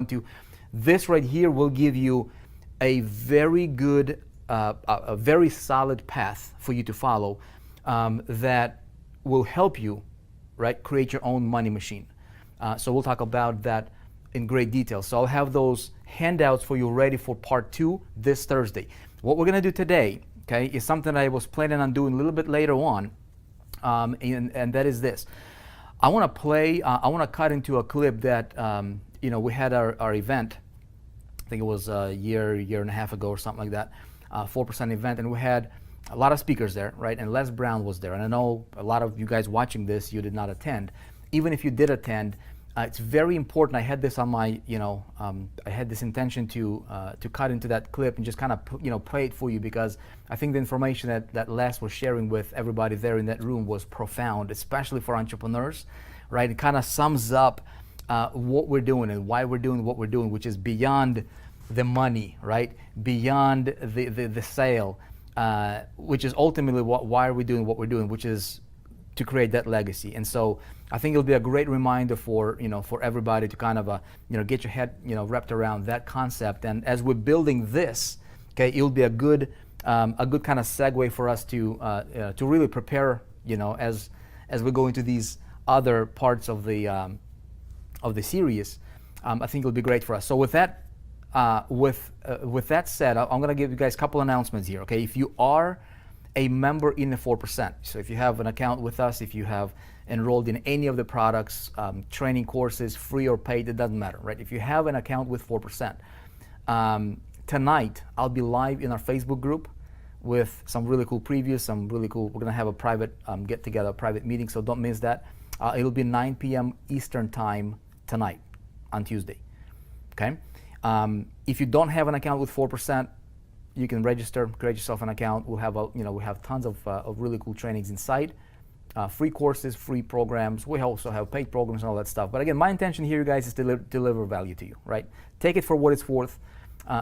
to. This right here will give you a very good, a very solid path for you to follow that will help you, right, create your own money machine. So we'll talk about that in great detail. So I'll have those handouts for you ready for part 2 this Thursday. What we're gonna do today, okay, is something I was planning on doing a little bit later on, and that is this. I want to play. I want to cut into a clip that we had our event. I think it was a year and a half ago or something like that. 4% event, and we had a lot of speakers there, right? And Les Brown was there. And I know a lot of you guys watching this, you did not attend. Even if you did attend, it's very important. I had this on my, I had this intention to cut into that clip and just kind of, play it for you, because I think the information that Les was sharing with everybody there in that room was profound, especially for entrepreneurs, right? It kind of sums up what we're doing and why we're doing what we're doing, which is beyond the money, right? Beyond the sale, which is ultimately why are we doing what we're doing, which is to create that legacy. And so I think it'll be a great reminder for everybody to kind of get your head wrapped around that concept. And as we're building this, okay, it'll be a good kind of segue for us to really prepare, as we go into these other parts of the series. I think it'll be great for us. So with that said, I'm going to give you guys a couple announcements here. Okay, if you are a member in the 4%, so if you have an account with us, if you have enrolled in any of the products, training courses, free or paid, it doesn't matter, right? If you have an account with 4%, tonight I'll be live in our Facebook group with some really cool previews, we're going to have a private get together, private meeting, so don't miss that. It'll be 9 p.m. Eastern time tonight on Tuesday, okay? If you don't have an account with 4%, you can register, create yourself an account. We'll have we have tons of really cool trainings inside, free courses, free programs. We also have paid programs and all that stuff. But again, my intention here, you guys, is to deliver value to you, right? Take it for what it's worth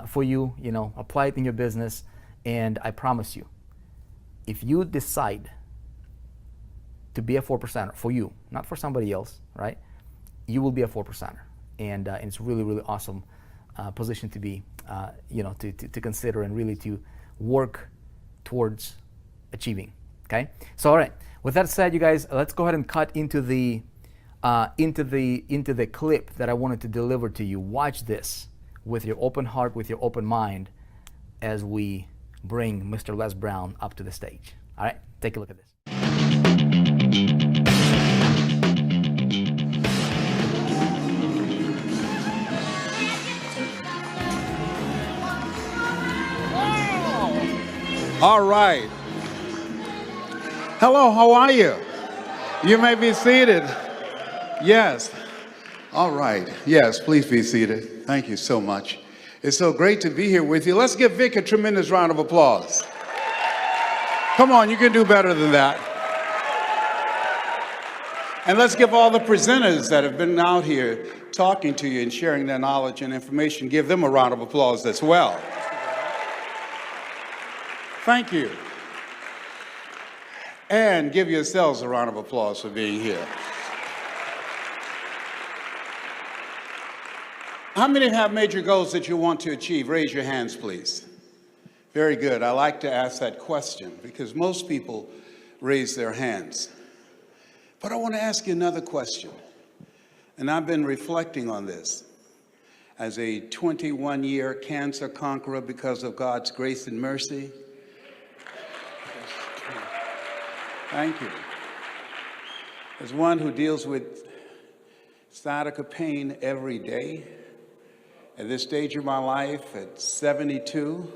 for you. Apply it in your business, and I promise you, if you decide to be a 4%er for you, not for somebody else, right? You will be a 4%er, and it's really, really awesome position to be, to consider and really to work towards achieving. Okay. So all right. With that said, you guys, let's go ahead and cut into the clip that I wanted to deliver to you. Watch this with your open heart, with your open mind, as we bring Mr. Les Brown up to the stage. All right. Take a look at this. All right. Hello, how are you? You may be seated. Yes. All right. Yes, please be seated. Thank you so much. It's so great to be here with you. Let's give Vic a tremendous round of applause. Come on, you can do better than that. And let's give all the presenters that have been out here talking to you and sharing their knowledge and information, give them a round of applause as well. Thank you. And give yourselves a round of applause for being here. How many have major goals that you want to achieve? Raise your hands, please. Very good. I like to ask that question because most people raise their hands. But I want to ask you another question. And I've been reflecting on this as a 21-year cancer conqueror because of God's grace and mercy. Thank you. As one who deals with sciatica pain every day, at this stage of my life, at 72,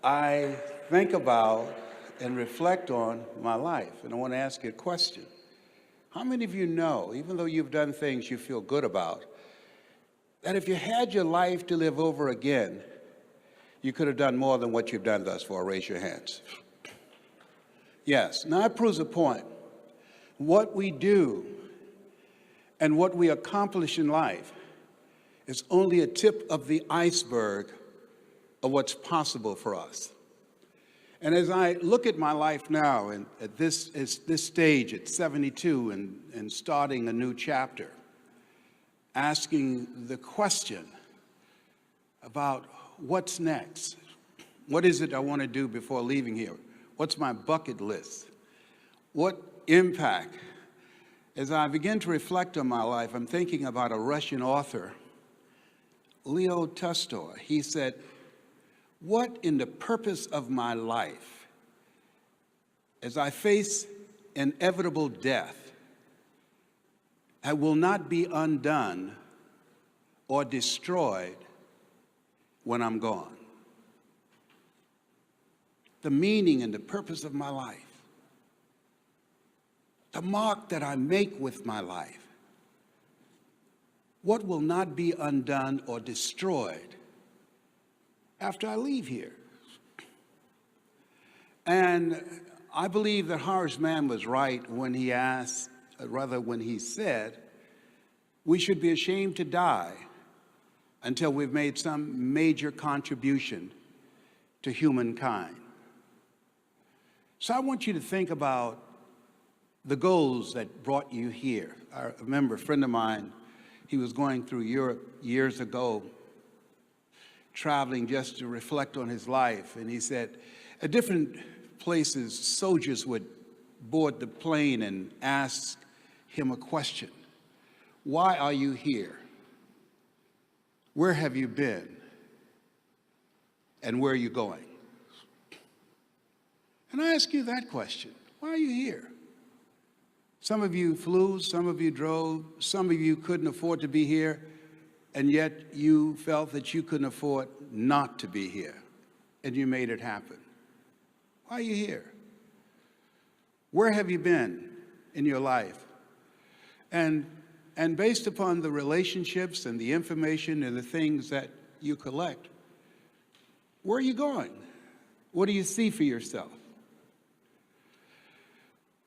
I think about and reflect on my life. And I want to ask you a question. How many of you know, even though you've done things you feel good about, that if you had your life to live over again, you could have done more than what you've done thus far? Raise your hands. Yes. Now, that proves a point. What we do and what we accomplish in life is only a tip of the iceberg of what's possible for us. And as I look at my life now, and at this stage, at 72, and starting a new chapter, asking the question about what's next. What is it I want to do before leaving here? What's my bucket list? What impact? As I begin to reflect on my life, I'm thinking about a Russian author, Leo Tolstoy. He said, "What in the purpose of my life, as I face inevitable death, I will not be undone or destroyed when I'm gone?" The meaning and the purpose of my life, the mark that I make with my life, what will not be undone or destroyed after I leave here? And I believe that Horace Mann was right when he asked, when he said, we should be ashamed to die until we've made some major contribution to humankind. So I want you to think about the goals that brought you here. I remember a friend of mine, he was going through Europe years ago, traveling just to reflect on his life. And he said, at different places, soldiers would board the plane and ask him a question. Why are you here? Where have you been? And where are you going? And I ask you that question. Why are you here? Some of you flew, some of you drove, some of you couldn't afford to be here, and yet you felt that you couldn't afford not to be here, and you made it happen. Why are you here? Where have you been in your life? And based upon the relationships and the information and the things that you collect, where are you going? What do you see for yourself?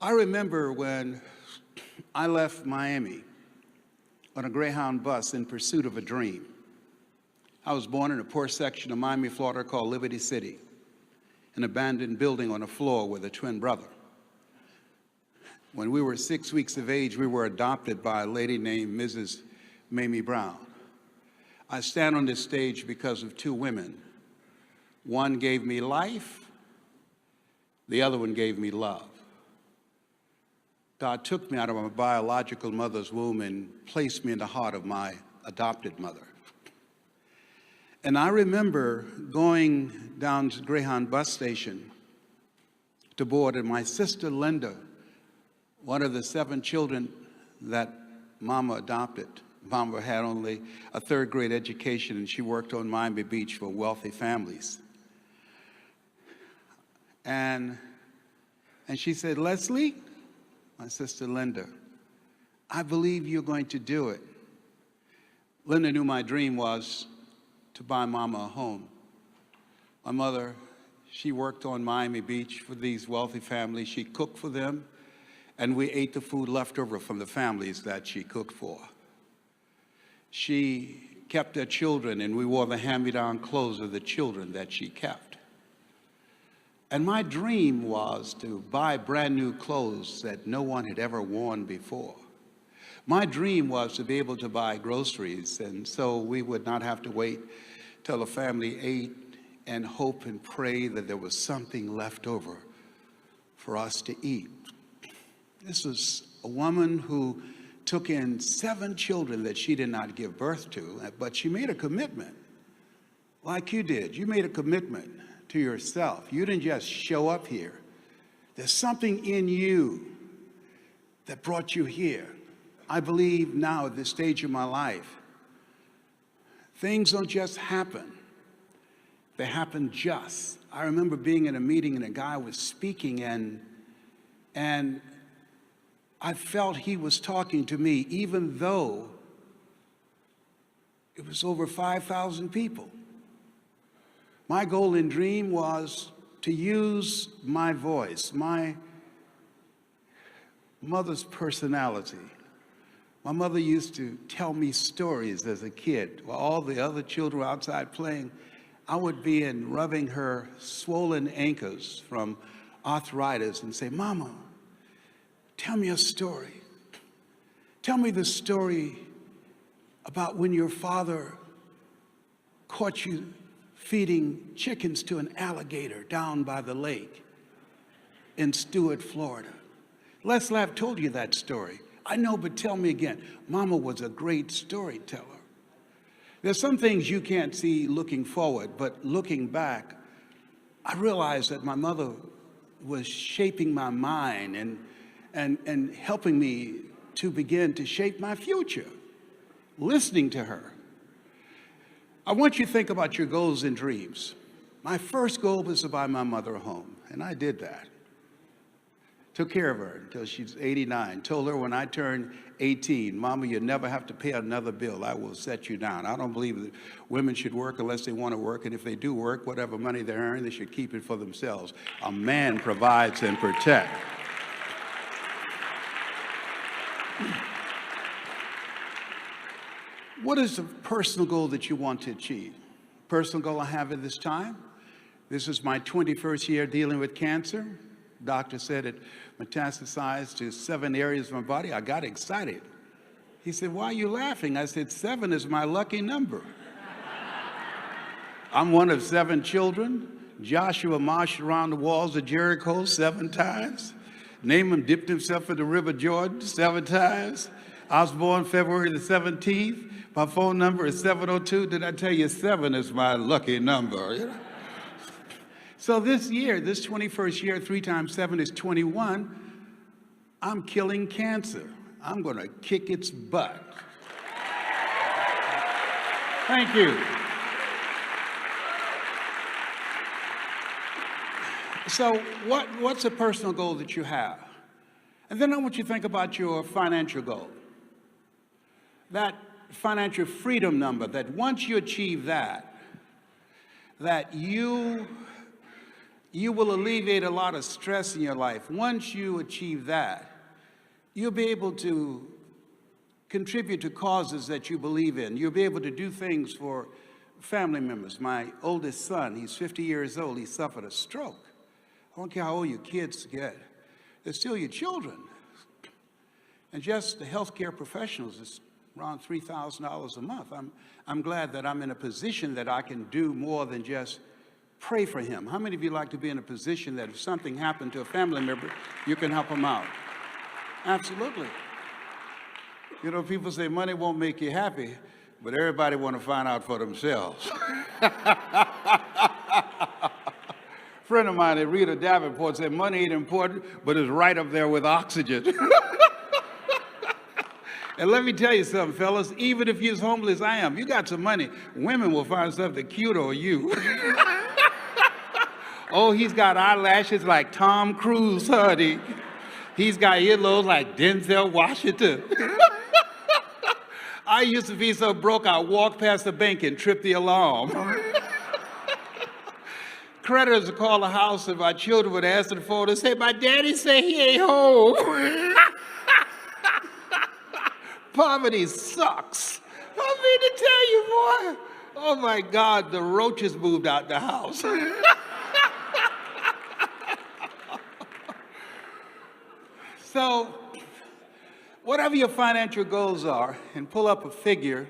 I remember when I left Miami on a Greyhound bus in pursuit of a dream. I was born in a poor section of Miami, Florida called Liberty City, an abandoned building on a floor with a twin brother. When we were 6 weeks of age, we were adopted by a lady named Mrs. Mamie Brown. I stand on this stage because of two women. One gave me life, the other one gave me love. God took me out of my biological mother's womb and placed me in the heart of my adopted mother. And I remember going down to the Greyhound bus station to board, and my sister Linda, one of the 7 children that Mama adopted. Mama had only a 3rd grade education, and she worked on Miami Beach for wealthy families. And she said, "Leslie," my sister Linda, "I believe you're going to do it." Linda knew my dream was to buy Mama a home. My mother, she worked on Miami Beach for these wealthy families. She cooked for them, and we ate the food left over from the families that she cooked for. She kept her children, and we wore the hand-me-down clothes of the children that she kept. And my dream was to buy brand new clothes that no one had ever worn before. My dream was to be able to buy groceries, and so we would not have to wait till the family ate and hope and pray that there was something left over for us to eat. This was a woman who took in 7 children that she did not give birth to, but she made a commitment, like you did. You made a commitment to yourself. You didn't just show up here. There's something in you that brought you here. I believe now at this stage of my life, things don't just happen. They happen just. I remember being in a meeting and a guy was speaking, and I felt he was talking to me, even though it was over 5,000 people. My goal and dream was to use my voice, my mother's personality. My mother used to tell me stories as a kid. While all the other children were outside playing, I would be in rubbing her swollen ankles from arthritis and say, "Mama, tell me a story. Tell me the story about when your father caught you feeding chickens to an alligator down by the lake in Stewart, Florida. Les Lapp told you that story. I know, but tell me again. Mama was a great storyteller. There's some things you can't see looking forward, but looking back, I realized that my mother was shaping my mind and helping me to begin to shape my future, listening to her. I want you to think about your goals and dreams. My first goal was to buy my mother a home, and I did that. Took care of her until she's 89. Told her when I turned 18, Mama, you never have to pay another bill. I will set you down. I don't believe that women should work unless they want to work, and if they do work, whatever money they earn, they should keep it for themselves. A man provides and protects. What is the personal goal that you want to achieve? Personal goal I have at this time. This is my 21st year dealing with cancer. Doctor said it metastasized to 7 areas of my body. I got excited. He said, why are you laughing? I said, 7 is my lucky number. I'm one of 7 children. Joshua marched around the walls of Jericho 7 times. Naaman dipped himself in the river Jordan 7 times. I was born February the 17th. My phone number is 702. Did I tell you 7 is my lucky number? You know? So this year, this 21st year, 3 times 7 is 21. I'm killing cancer. I'm going to kick its butt. Thank you. So what's a personal goal that you have? And then I want you to think about your financial goal. That financial freedom number, that once you achieve that you will alleviate a lot of stress in your life. Once you achieve that, you'll be able to contribute to causes that you believe in. You'll be able to do things for family members. My oldest son, he's 50 years old, he suffered a stroke. I don't care how old your kids get, they're still your children. And just the healthcare professionals is around $3,000 a month. I'm glad that I'm in a position that I can do more than just pray for him. How many of you like to be in a position that if something happened to a family member, you can help them out? Absolutely. You know, people say money won't make you happy, but everybody want to find out for themselves. Friend of mine, Rita Davenport, said money ain't important, but it's right up there with oxygen. And let me tell you something, fellas, even if you're as homeless as I am, you got some money, women will find something cute on you. Oh, he's got eyelashes like Tom Cruise, honey. He's got earlobes like Denzel Washington. I used to be so broke, I'd walk past the bank and trip the alarm. Creditors would call the house and my children would answer the phone and say, my daddy say he ain't home. Poverty sucks. I mean to tell you, boy. Oh my God, the roaches moved out the house. So, whatever your financial goals are, and pull up a figure,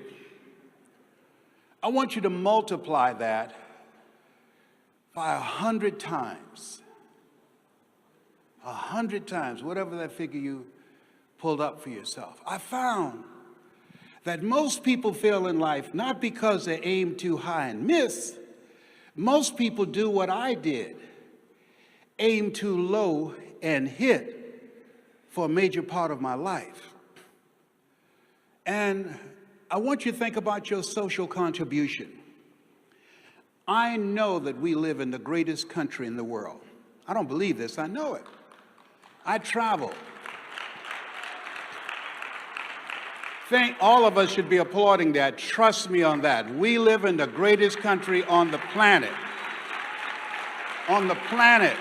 I want you to multiply that by 100 times. 100 times, whatever that figure you pulled up for yourself. I found that most people fail in life not because they aim too high and miss. Most people do what I did, aim too low and hit for a major part of my life. And I want you to think about your social contribution. I know that we live in the greatest country in the world. I don't believe this, I know it. I travel. All of us should be applauding that. Trust me on that. We live in the greatest country on the planet. On the planet.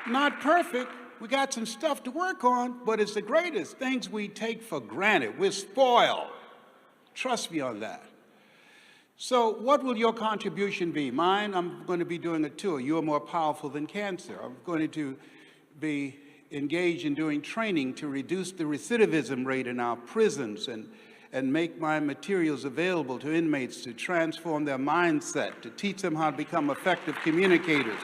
Not perfect. We got some stuff to work on, but it's the greatest. Things we take for granted. We're spoiled. Trust me on that. So what will your contribution be? Mine, I'm going to be doing a tour. You are more powerful than cancer. I'm going to be engaged in doing training to reduce the recidivism rate in our prisons and make my materials available to inmates to transform their mindset, to teach them how to become effective communicators.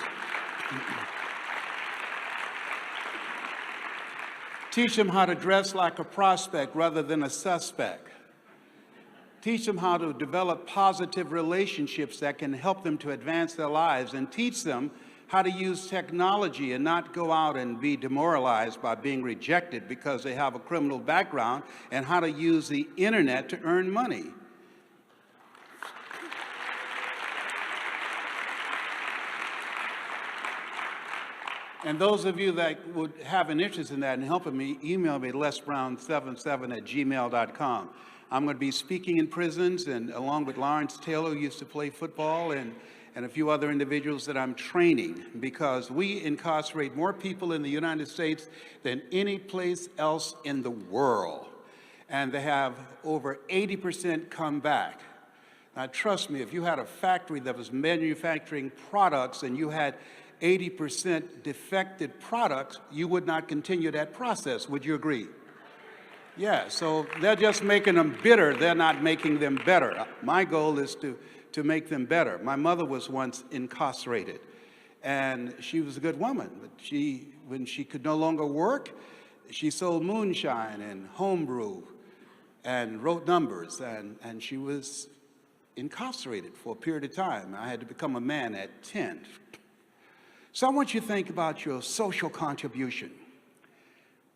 Teach them how to dress like a prospect rather than a suspect. Teach them how to develop positive relationships that can help them to advance their lives, and teach them how to use technology and not go out and be demoralized by being rejected because they have a criminal background, and how to use the internet to earn money. And those of you that would have an interest in that and helping me, email me lesbrown77@gmail.com. I'm going to be speaking in prisons, and along with Lawrence Taylor, who used to play football, and a few other individuals that I'm training, because we incarcerate more people in the United States than any place else in the world. And they have over 80% come back. Now, trust me, if you had a factory that was manufacturing products and you had 80% defective products, you would not continue that process. Would you agree? Yeah, so they're just making them bitter. They're not making them better. My goal is to make them better. My mother was once incarcerated, and she was a good woman, but when she could no longer work, she sold moonshine and homebrew and wrote numbers, and she was incarcerated for a period of time. I had to become a man at 10. So I want you to think about your social contribution,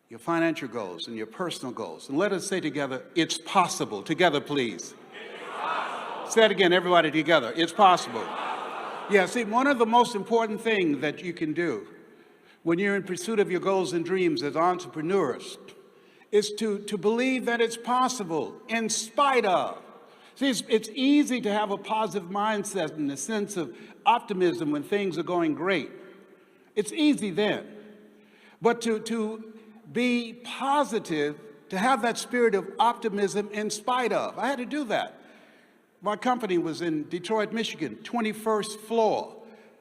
your financial goals, and your personal goals. And let us say together, it's possible. Together, please. Say it again, everybody together. It's possible. Yeah, see, one of the most important things that you can do when you're in pursuit of your goals and dreams as entrepreneurs is to believe that it's possible in spite of. See, it's easy to have a positive mindset and a sense of optimism when things are going great. It's easy then. But to be positive, to have that spirit of optimism in spite of, I had to do that. My company was in Detroit, Michigan, 21st floor.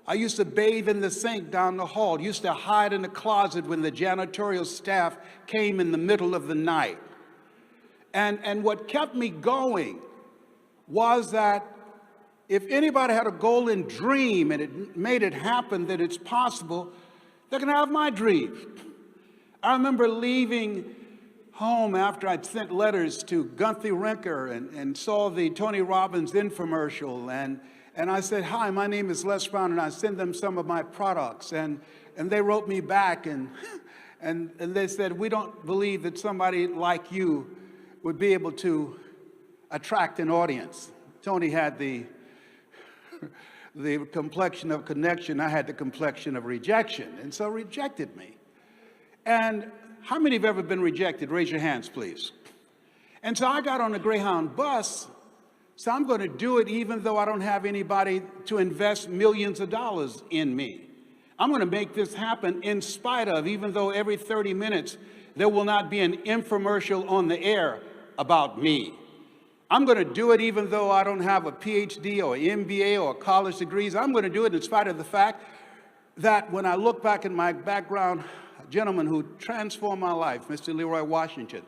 I used to bathe in the sink down the hall, used to hide in the closet when the janitorial staff came in the middle of the night. And what kept me going was that if anybody had a goal and dream and it made it happen, that it's possible, they can have my dream. I remember leaving home after I'd sent letters to Gunther Rinker and saw the Tony Robbins infomercial, and I said, "Hi, my name is Les Brown," and I sent them some of my products, and they wrote me back and they said, "We don't believe that somebody like you would be able to attract an audience." Tony had the complexion of connection. I had the complexion of rejection, and so rejected me. And how many have ever been rejected? Raise your hands, please. And so I got on a Greyhound bus, so I'm going to do it even though I don't have anybody to invest millions of dollars in me. I'm going to make this happen in spite of, even though every 30 minutes there will not be an infomercial on the air about me. I'm going to do it even though I don't have a PhD or MBA or college degrees. I'm going to do it in spite of the fact that when I look back in my background, a gentleman who transformed my life, Mr. Leroy Washington,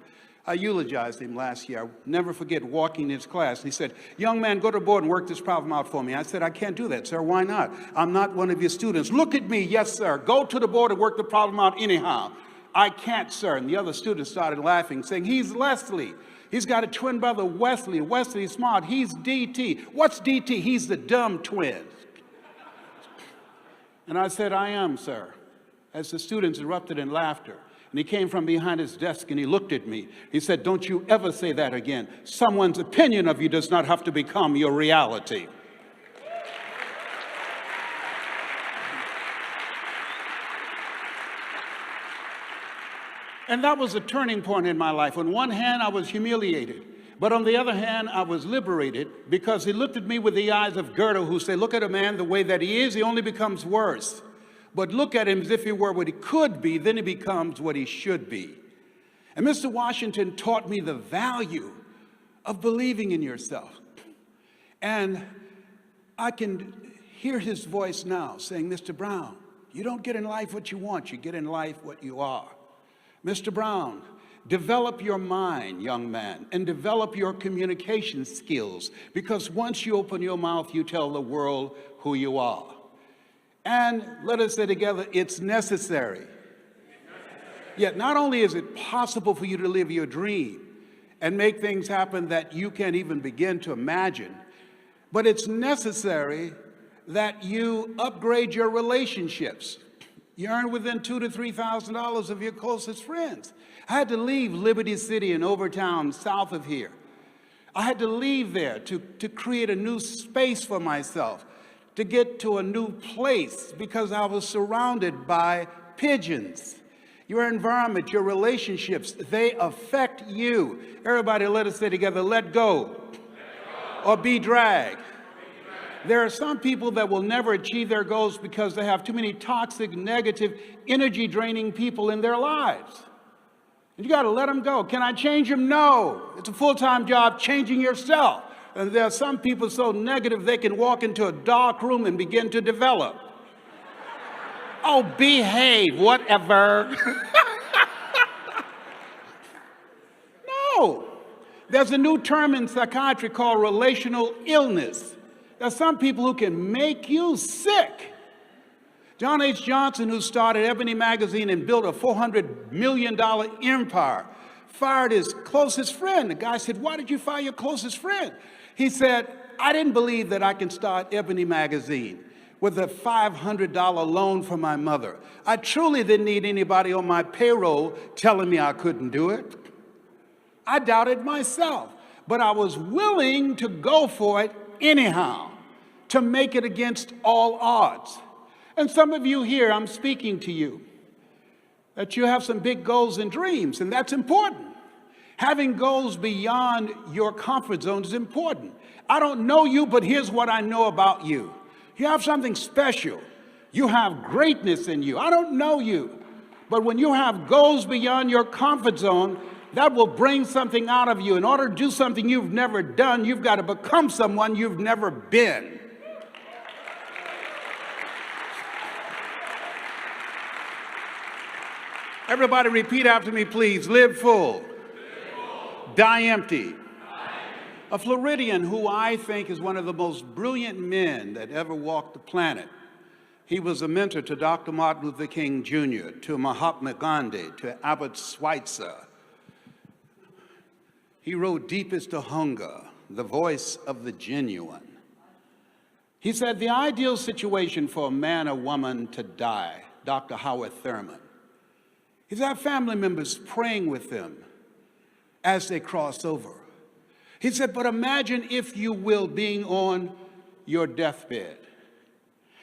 I eulogized him last year. I'll never forget walking in his class. He said, "Young man, go to the board and work this problem out for me." I said, "I can't do that, sir. Why not? I'm not one of your students." "Look at me." "Yes, sir. Go to the board and work the problem out anyhow." "I can't, sir." And the other students started laughing, saying, "He's Leslie. He's got a twin brother, Wesley. Wesley's smart. He's DT." "What's DT?" "He's the dumb twin." And I said, "I am, sir," as the students erupted in laughter. And he came from behind his desk and he looked at me. He said, "Don't you ever say that again. Someone's opinion of you does not have to become your reality." And that was a turning point in my life. On one hand, I was humiliated. But on the other hand, I was liberated because he looked at me with the eyes of Goethe, who said, "Look at a man the way that he is, he only becomes worse. But look at him as if he were what he could be, then he becomes what he should be." And Mr. Washington taught me the value of believing in yourself. And I can hear his voice now saying, "Mr. Brown, You don't get in life what you want, you get in life what you are. Mr. Brown, develop your mind, young man, and develop your communication skills, because once you open your mouth, you tell the world who you are. And let us say together, it's necessary. Yet not only is it possible for you to live your dream and make things happen that you can't even begin to imagine, but it's necessary that you upgrade your relationships. You earn within $2,000 to $3,000 of your closest friends. I had to leave Liberty City in Overtown, south of here. I had to leave there to create a new space for myself, to get to a new place, because I was surrounded by pigeons. Your environment, your relationships, they affect you. Everybody, let us say together, let go, or be dragged. There are some people that will never achieve their goals because they have too many toxic, negative, energy-draining people in their lives. And you got to let them go. Can I change them? No. It's a full-time job changing yourself. And there are some people so negative they can walk into a dark room and begin to develop. Oh, behave, whatever. No. There's a new term in psychiatry called relational illness. There's some people who can make you sick. John H. Johnson, who started Ebony magazine and built a $400 million empire, fired his closest friend. The guy said, "Why did you fire your closest friend?" He said, "I didn't believe that I can start Ebony magazine with a $500 loan from my mother. I truly didn't need anybody on my payroll telling me I couldn't do it. I doubted myself, but I was willing to go for it anyhow, to make it against all odds." And some of you here, I'm speaking to you, that you have some big goals and dreams, and that's important. Having goals beyond your comfort zone is important. I don't know you, but here's what I know about you. You have something special. You have greatness in you. I don't know you, but when you have goals beyond your comfort zone, that will bring something out of you. In order to do something you've never done, you've got to become someone you've never been. Everybody repeat after me, please. Live full. Live full. Die empty. A Floridian who I think is one of the most brilliant men that ever walked the planet. He was a mentor to Dr. Martin Luther King Jr., to Mahatma Gandhi, to Albert Schweitzer. He wrote Deepest to Hunger, the voice of the genuine. He said, the ideal situation for a man or woman to die, Dr. Howard Thurman, is to have family members praying with them as they cross over. He said, but imagine, if you will, being on your deathbed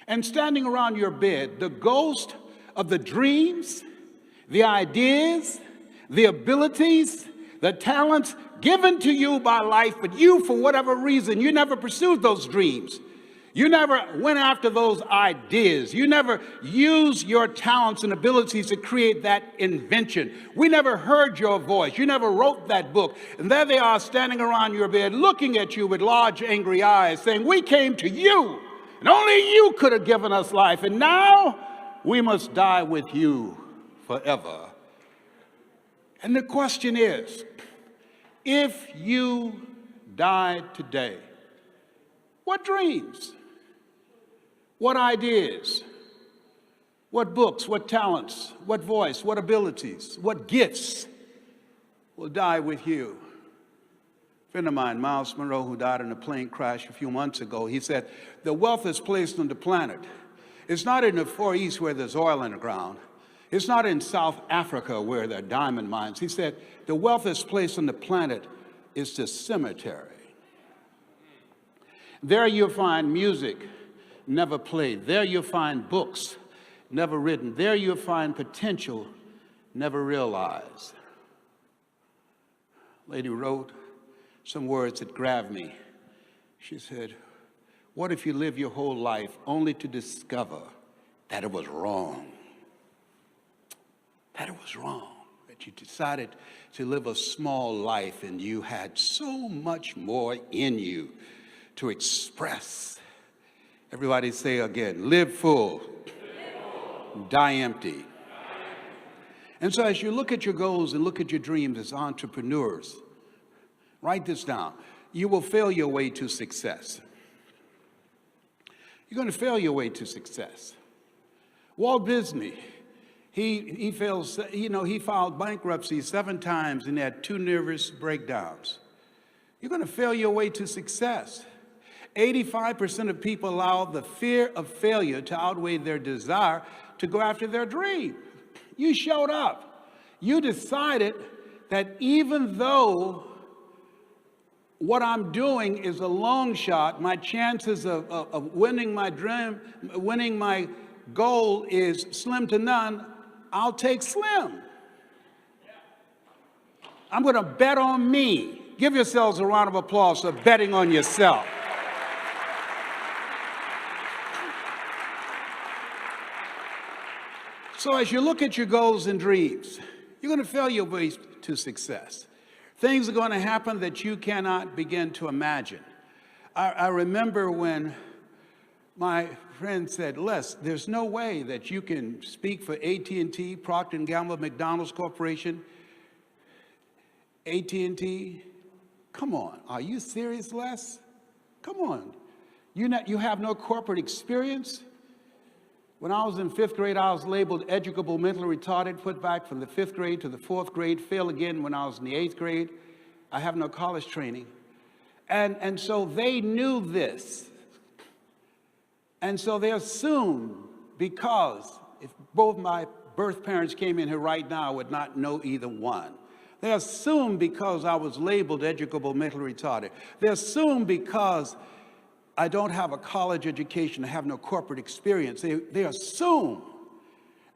and standing around your bed, the ghost of the dreams, the ideas, the abilities, the talents given to you by life, but you, for whatever reason, you never pursued those dreams. You never went after those ideas. You never used your talents and abilities to create that invention. We never heard your voice. You never wrote that book. And there they are standing around your bed, looking at you with large, angry eyes, saying, we came to you, and only you could have given us life. And now we must die with you forever. And the question is, if you died today, what dreams? What ideas, what books, what talents, what voice, what abilities, what gifts will die with you? A friend of mine, Miles Monroe, who died in a plane crash a few months ago, he said, the wealth is placed on the planet. It's not in the Far East where there's oil in the ground. It's not in South Africa where there are diamond mines. He said, the wealth is placed on the planet is the cemetery. There you'll find music never played. There you'll find books never written. There you'll find potential never realized. A lady wrote some words that grabbed me. She said, what if you live your whole life only to discover that it was wrong? That it was wrong. That you decided to live a small life and you had so much more in you to express. Everybody say again, live full. Live full. die empty. And so as you look at your goals and look at your dreams as entrepreneurs, write this down. You will fail your way to success. You're going to fail your way to success. Walt Disney, he filed bankruptcy 7 times and had 2 nervous breakdowns. You're going to fail your way to success. 85% of people allow the fear of failure to outweigh their desire to go after their dream. You showed up. You decided that even though what I'm doing is a long shot, my chances of winning my dream, winning my goal is slim to none, I'll take slim. I'm going to bet on me. Give yourselves a round of applause for betting on yourself. So as you look at your goals and dreams, you're going to fail your way to success. Things are going to happen that you cannot begin to imagine. I remember when my friend said, Les, there's no way that you can speak for AT&T, Procter & Gamble, McDonald's Corporation, AT&T. Come on, are you serious, Les? Come on. You have no corporate experience? When I was in 5th grade, I was labeled educable, mentally retarded, put back from the 5th grade to the 4th grade, failed again when I was in the 8th grade. I have no college training. And so they knew this. And so they assumed, because if both my birth parents came in here right now, I would not know either one. They assumed because I was labeled educable, mentally retarded. They assumed because I don't have a college education, I have no corporate experience. They assume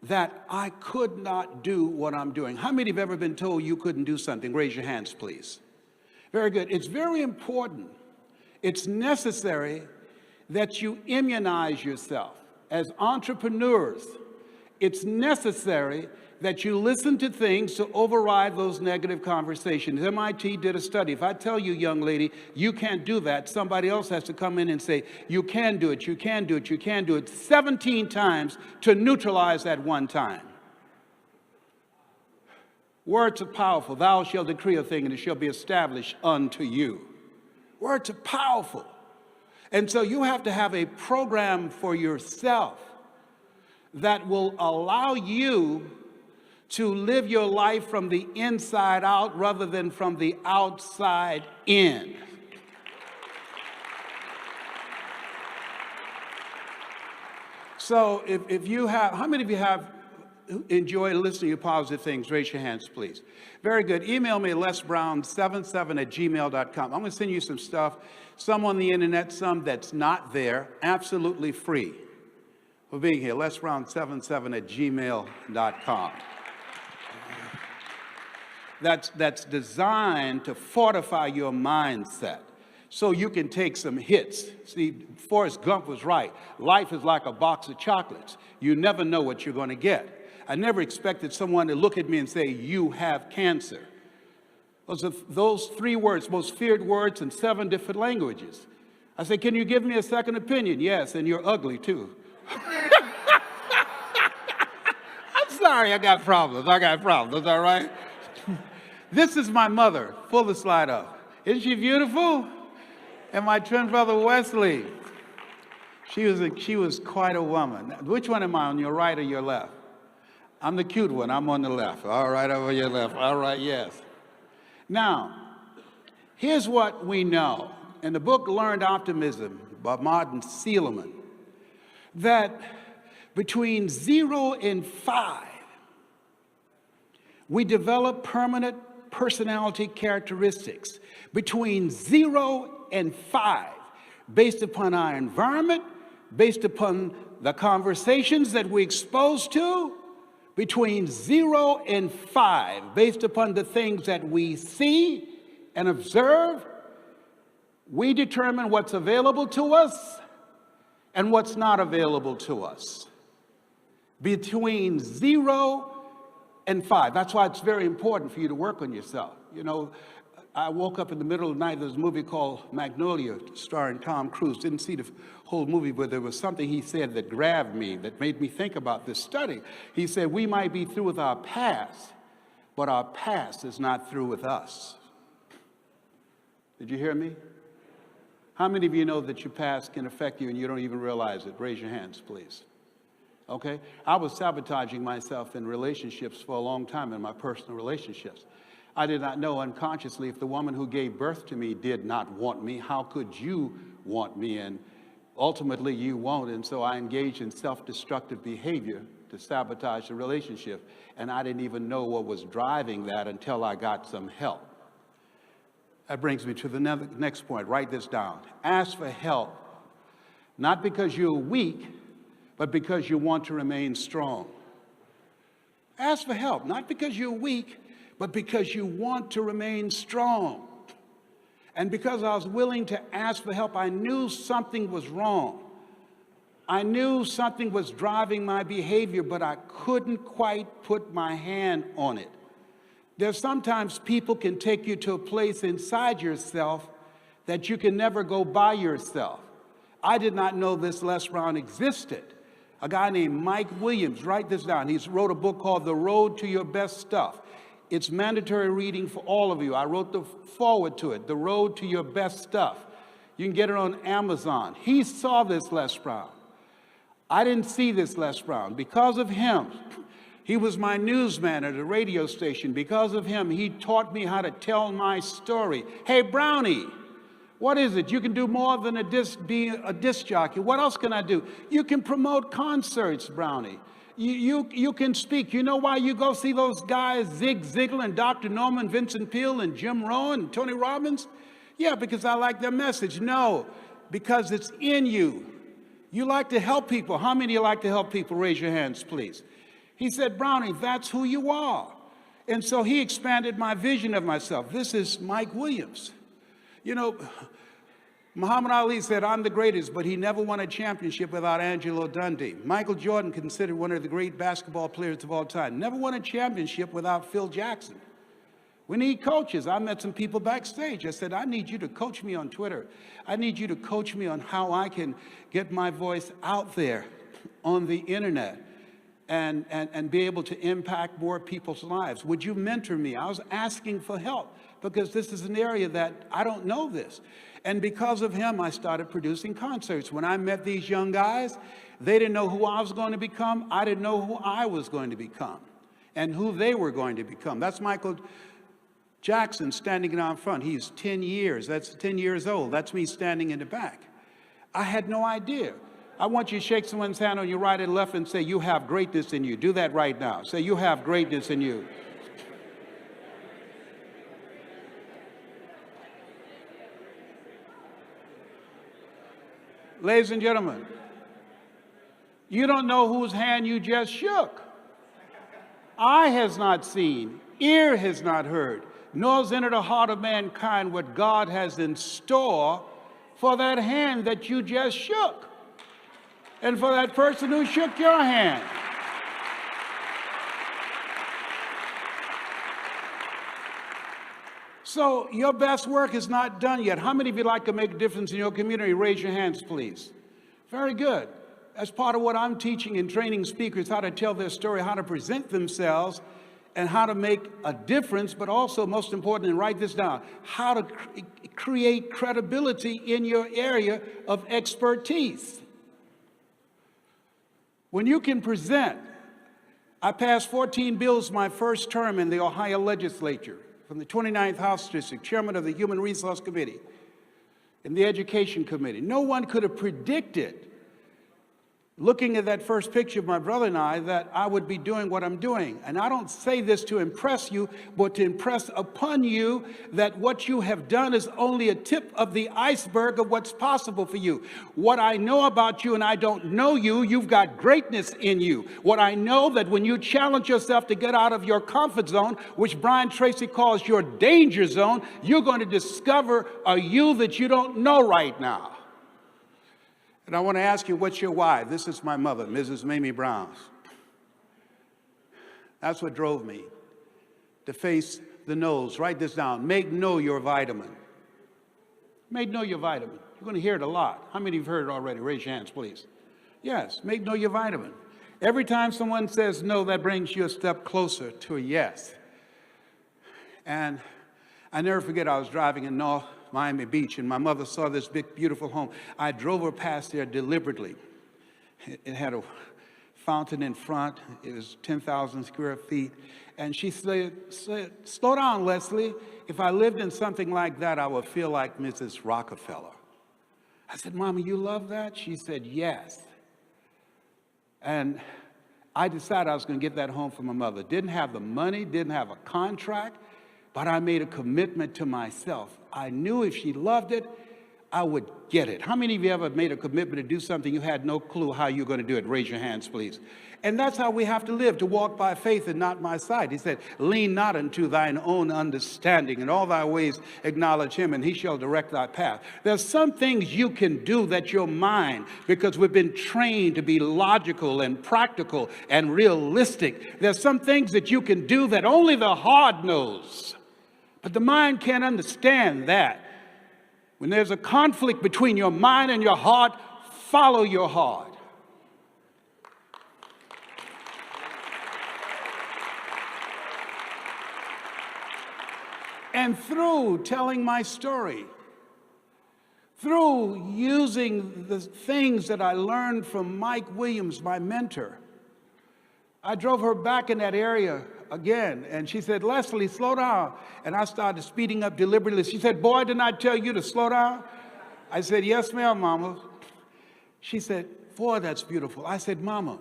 that I could not do what I'm doing. How many have ever been told you couldn't do something? Raise your hands, please. Very good. It's very important. It's necessary that you immunize yourself. As entrepreneurs, it's necessary that you listen to things to override those negative conversations. MIT did a study. If I tell you, young lady, you can't do that, somebody else has to come in and say, you can do it, you can do it, you can do it, 17 times to neutralize that one time. Words are powerful. Thou shalt decree a thing, and it shall be established unto you. Words are powerful. And so you have to have a program for yourself that will allow you to live your life from the inside out rather than from the outside in. So if you have, how many of you have enjoyed listening to positive things? Raise your hands, please. Very good. Email me, lesbrown77@gmail.com. I'm going to send you some stuff, some on the internet, some that's not there, absolutely free for being here. lesbrown77@gmail.com. That's designed to fortify your mindset so you can take some hits. See, Forrest Gump was right. Life is like a box of chocolates. You never know what you're going to get. I never expected someone to look at me and say, you have cancer. Those 3 words, most feared words in 7 different languages. I said, can you give me a second opinion? Yes, and you're ugly too. I'm sorry, I got problems, all right? This is my mother. Pull the slide up. Isn't she beautiful? And my twin brother Wesley. She was quite a woman. Which one am I, on your right or your left? I'm the cute one. I'm on the left. All right, over your left. All right, yes. Now, here's what we know. In the book Learned Optimism by Martin Seligman, that between 0 and 5, we develop permanent personality characteristics. Between 0 and 5, based upon our environment, based upon the conversations that we expose to, between 0 and 5, based upon the things that we see and observe, we determine what's available to us and what's not available to us. Between 0 and 5. That's why it's very important for you to work on yourself. You know, I woke up in the middle of the night. There was a movie called Magnolia, starring Tom Cruise. Didn't see the whole movie, but there was something he said that grabbed me, that made me think about this study. He said, we might be through with our past, but our past is not through with us. Did you hear me? How many of you know that your past can affect you and you don't even realize it? Raise your hands, please. Okay? I was sabotaging myself in relationships for a long time, in my personal relationships. I did not know unconsciously if the woman who gave birth to me did not want me, how could you want me? And ultimately you won't. And so I engaged in self-destructive behavior to sabotage the relationship. And I didn't even know what was driving that until I got some help. That brings me to the next point. Write this down. Ask for help, not because you're weak, but because you want to remain strong. Ask for help, not because you're weak, but because you want to remain strong. And because I was willing to ask for help, I knew something was wrong. I knew something was driving my behavior, but I couldn't quite put my hand on it. There's sometimes people can take you to a place inside yourself that you can never go by yourself. I did not know this Les Brown existed. A guy named Mike Williams, write this down. He's wrote a book called The Road to Your Best Stuff. It's mandatory reading for all of you. I wrote the foreword to it, The Road to Your Best Stuff. You can get it on Amazon. He saw this Les Brown. I didn't see this Les Brown. Because of him, he was my newsman at a radio station. Because of him, he taught me how to tell my story. Hey, Brownie, what is it? You can do more than be a disc jockey. What else can I do? You can promote concerts, Brownie. You can speak. You know why you go see those guys, Zig Ziglar and Dr. Norman, Vincent Peale and Jim Rohn and Tony Robbins? Yeah, because I like their message. No, because it's in you. You like to help people. How many of you like to help people? Raise your hands, please. He said, Brownie, that's who you are. And so he expanded my vision of myself. This is Mike Williams. You know, Muhammad Ali said, I'm the greatest, but he never won a championship without Angelo Dundee. Michael Jordan, considered one of the great basketball players of all time, never won a championship without Phil Jackson. We need coaches. I met some people backstage. I said, I need you to coach me on Twitter. I need you to coach me on how I can get my voice out there on the internet and be able to impact more people's lives. Would you mentor me? I was asking for help because this is an area that I don't know this. And because of him, I started producing concerts. When I met these young guys, they didn't know who I was going to become. I didn't know who I was going to become and who they were going to become. That's Michael Jackson standing down front. He's 10 years. That's 10 years old. That's me standing in the back. I had no idea. I want you to shake someone's hand on your right and left and say, you have greatness in you. Do that right now. Say, you have greatness in you. Ladies and gentlemen, you don't know whose hand you just shook. Eye has not seen, ear has not heard, nor has entered the heart of mankind what God has in store for that hand that you just shook, and for that person who shook your hand. So your best work is not done yet. How many of you like to make a difference in your community? Raise your hands, please. Very good. As part of what I'm teaching and training speakers, how to tell their story, how to present themselves, and how to make a difference, but also, most important, and write this down, how to create credibility in your area of expertise. When you can present, I passed 14 bills my first term in the Ohio legislature, from the 29th House District, chairman of the Human Resource Committee and the Education Committee. No one could have predicted, looking at that first picture of my brother and I, that I would be doing what I'm doing. And I don't say this to impress you, but to impress upon you that what you have done is only a tip of the iceberg of what's possible for you. What I know about you, and I don't know you, you've got greatness in you. What I know, that when you challenge yourself to get out of your comfort zone, which Brian Tracy calls your danger zone, you're going to discover a you that you don't know right now. And I want to ask you, what's your why? This is my mother, Mrs. Mamie Brown. That's what drove me to face the nose. Write this down. Make no your vitamin. Make no your vitamin. You're going to hear it a lot. How many of you have heard it already? Raise your hands, please. Yes, make no your vitamin. Every time someone says no, that brings you a step closer to a yes. And I never forget, I was driving in North Miami Beach, and my mother saw this big, beautiful home. I drove her past there deliberately. It had a fountain in front. It was 10,000 square feet. And she said, slow down, Leslie. If I lived in something like that, I would feel like Mrs. Rockefeller. I said, Mama, you love that? She said, yes. And I decided I was going to get that home for my mother. Didn't have the money, didn't have a contract, but I made a commitment to myself. I knew if she loved it, I would get it. How many of you ever made a commitment to do something you had no clue how you're going to do it? Raise your hands, please. And that's how we have to live, to walk by faith and not by sight. He said, lean not unto thine own understanding. In all thy ways acknowledge him, and he shall direct thy path. There's some things you can do that your mind, because we've been trained to be logical and practical and realistic. There's some things that you can do that only the heart knows. But the mind can't understand that. When there's a conflict between your mind and your heart, follow your heart. And through telling my story, through using the things that I learned from Mike Williams, my mentor, I drove her back in that area again, and she said, Leslie, slow down. And I started speeding up deliberately. She said, boy, didn't I tell you to slow down? I said, yes, ma'am, Mama. She said, boy, that's beautiful. I said, Mama,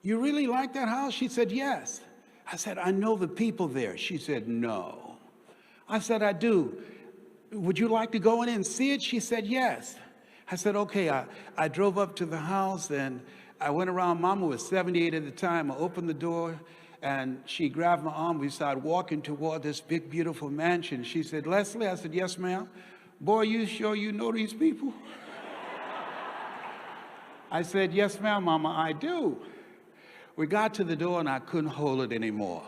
you really like that house? She said, yes. I said, I know the people there. She said, no. I said, I do. Would you like to go in and see it? She said, yes. I said, okay. I drove up to the house, and I went around. Mama was 78 at the time. I opened the door, and she grabbed my arm. We started walking toward this big, beautiful mansion. She said, Leslie? I said, yes, ma'am. Boy, you sure you know these people? I said, yes, ma'am, Mama, I do. We got to the door, and I couldn't hold it anymore.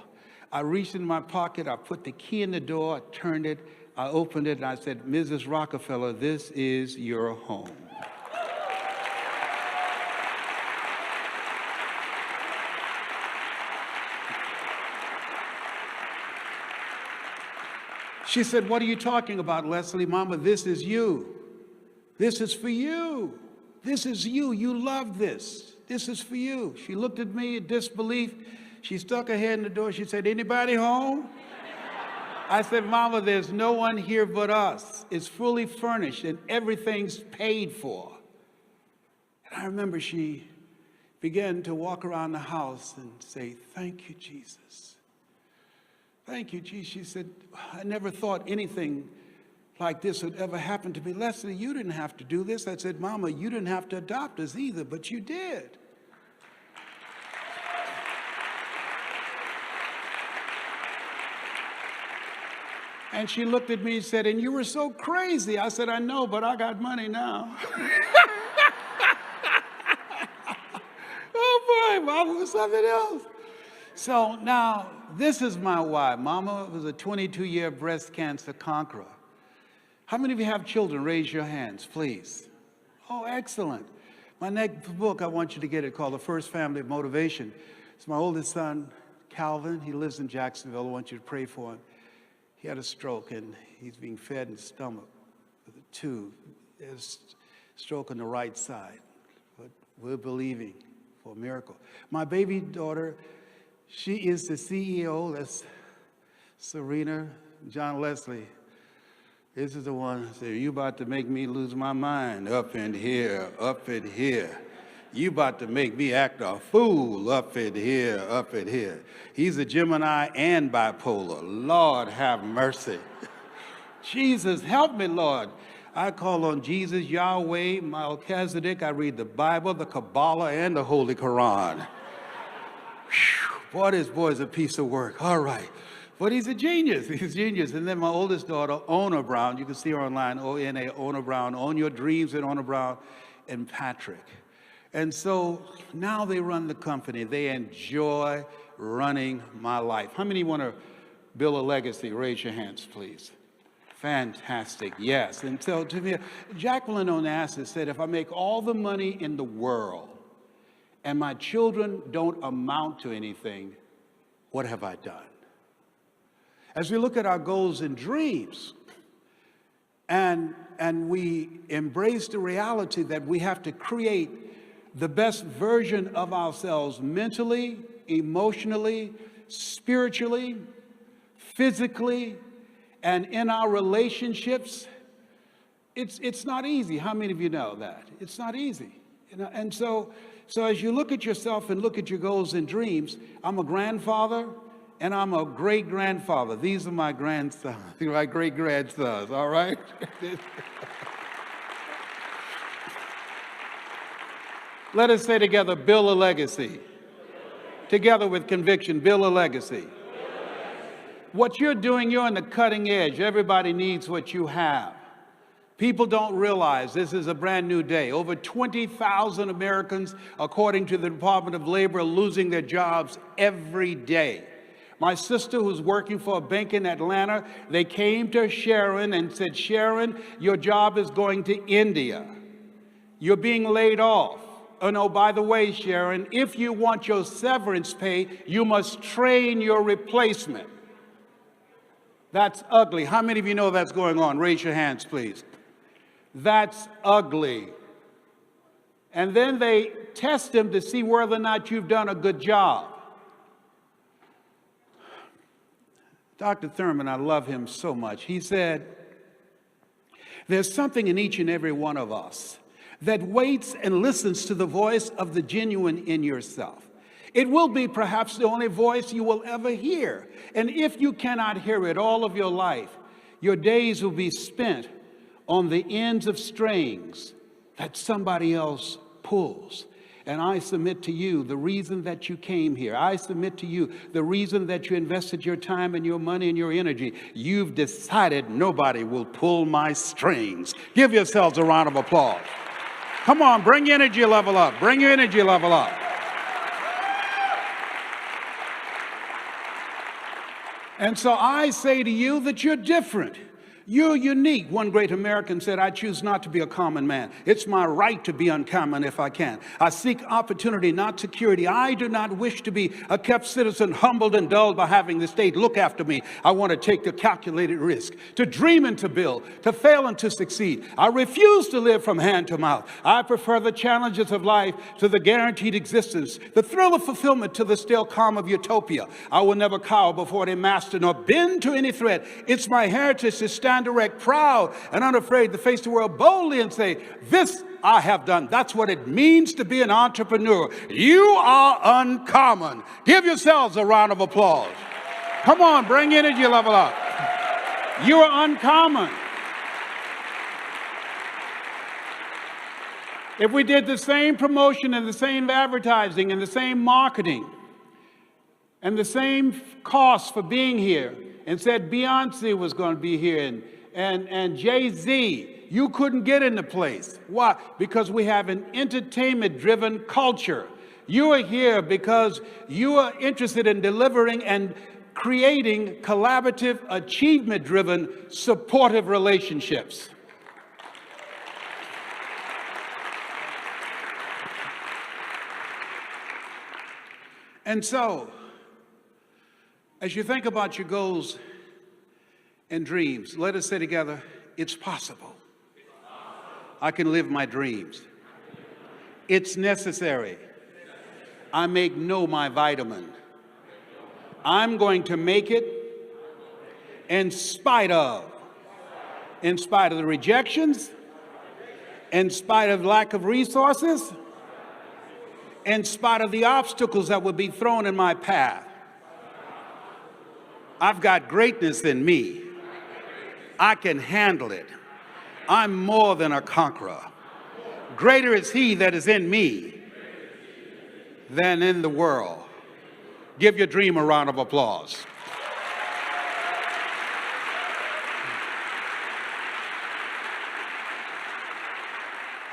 I reached in my pocket. I put the key in the door, I turned it, I opened it, and I said, Mrs. Rockefeller, this is your home. She said, what are you talking about, Leslie? Mama, this is you. This is for you. This is you. You love this. This is for you. She looked at me in disbelief. She stuck her head in the door. She said, anybody home? I said, Mama, there's no one here but us. It's fully furnished and everything's paid for. And I remember she began to walk around the house and say, thank you, Jesus. Thank you, Jesus. She said, I never thought anything like this would ever happen to me. Leslie, you didn't have to do this. I said, Mama, you didn't have to adopt us either, but you did. And she looked at me and said, and you were so crazy. I said, I know, but I got money now. Oh boy, Mama was something else. So now, this is my why. Mama was a 22-year breast cancer conqueror. How many of you have children? Raise your hands, please. Oh, excellent. My next book, I want you to get it, called The First Family of Motivation. It's my oldest son, Calvin. He lives in Jacksonville. I want you to pray for him. He had a stroke, and he's being fed in his stomach with a tube. There's a stroke on the right side, but we're believing for a miracle. My baby daughter, she is the CEO. That's Serena John Leslie. This is the one that said, you about to make me lose my mind up in here, up in here. You about to make me act a fool up in here, up in here. He's a Gemini and bipolar. Lord, have mercy. Jesus, help me, Lord. I call on Jesus, Yahweh, Melchizedek. I read the Bible, the Kabbalah, and the Holy Quran. Whew, boy, this boy is a piece of work. All right. But he's a genius. He's a genius. And then my oldest daughter, Ona Brown, you can see her online, O-N-A, Ona Brown, Own Your Dreams and Ona Brown, and Patrick. And so now they run the company. They enjoy running my life. How many want to build a legacy? Raise your hands, please. Fantastic, yes. And so to me, Jacqueline Onassis said, if I make all the money in the world and my children don't amount to anything, what have I done? As we look at our goals and dreams, and we embrace the reality that we have to create the best version of ourselves mentally, emotionally, spiritually, physically, and in our relationships, it's not easy. How many of you know that? It's not easy. You know? And so as you look at yourself and look at your goals and dreams, I'm a grandfather and I'm a great-grandfather. These are my grandsons, my great-grandsons, all right? Let us say together, build a legacy. Together with conviction, build a legacy. What you're doing, you're on the cutting edge. Everybody needs what you have. People don't realize this is a brand new day. Over 20,000 Americans, according to the Department of Labor, are losing their jobs every day. My sister, who's working for a bank in Atlanta, they came to Sharon and said, Sharon, your job is going to India. You're being laid off. Oh, no, by the way, Sharon, if you want your severance pay, you must train your replacement. That's ugly. How many of you know that's going on? Raise your hands, please. That's ugly. And then they test them to see whether or not you've done a good job. Dr. Thurman, I love him so much. He said, there's something in each and every one of us that waits and listens to the voice of the genuine in yourself. It will be perhaps the only voice you will ever hear. And if you cannot hear it all of your life, your days will be spent on the ends of strings that somebody else pulls. And I submit to you the reason that you came here. I submit to you the reason that you invested your time and your money and your energy. You've decided nobody will pull my strings. Give yourselves a round of applause. Come on, bring your energy level up. Bring your energy level up. And so I say to you that you're different. You're unique. One great American said, I choose not to be a common man. It's my right to be uncommon if I can. I seek opportunity, not security. I do not wish to be a kept citizen, humbled and dulled by having the state look after me. I want to take the calculated risk, to dream and to build, to fail and to succeed. I refuse to live from hand to mouth. I prefer the challenges of life to the guaranteed existence, the thrill of fulfillment to the still calm of utopia. I will never cower before any master nor bend to any threat. It's my heritage to stand direct, proud, and unafraid to face the world boldly and say, this I have done. That's what it means to be an entrepreneur. You are uncommon. Give yourselves a round of applause. Come on, bring energy level up. You are uncommon. If we did the same promotion and the same advertising and the same marketing and the same cost for being here, and said Beyonce was going to be here and Jay-Z, you couldn't get in the place. Why? Because we have an entertainment-driven culture. You are here because you are interested in delivering and creating collaborative, achievement-driven, supportive relationships. And so, as you think about your goals and dreams, let us say together, it's possible. I can live my dreams. It's necessary. I make no my vitamin. I'm going to make it in spite of the rejections, in spite of lack of resources, in spite of the obstacles that would be thrown in my path. I've got greatness in me. I can handle it. I'm more than a conqueror. Greater is he that is in me than in the world. Give your dream a round of applause.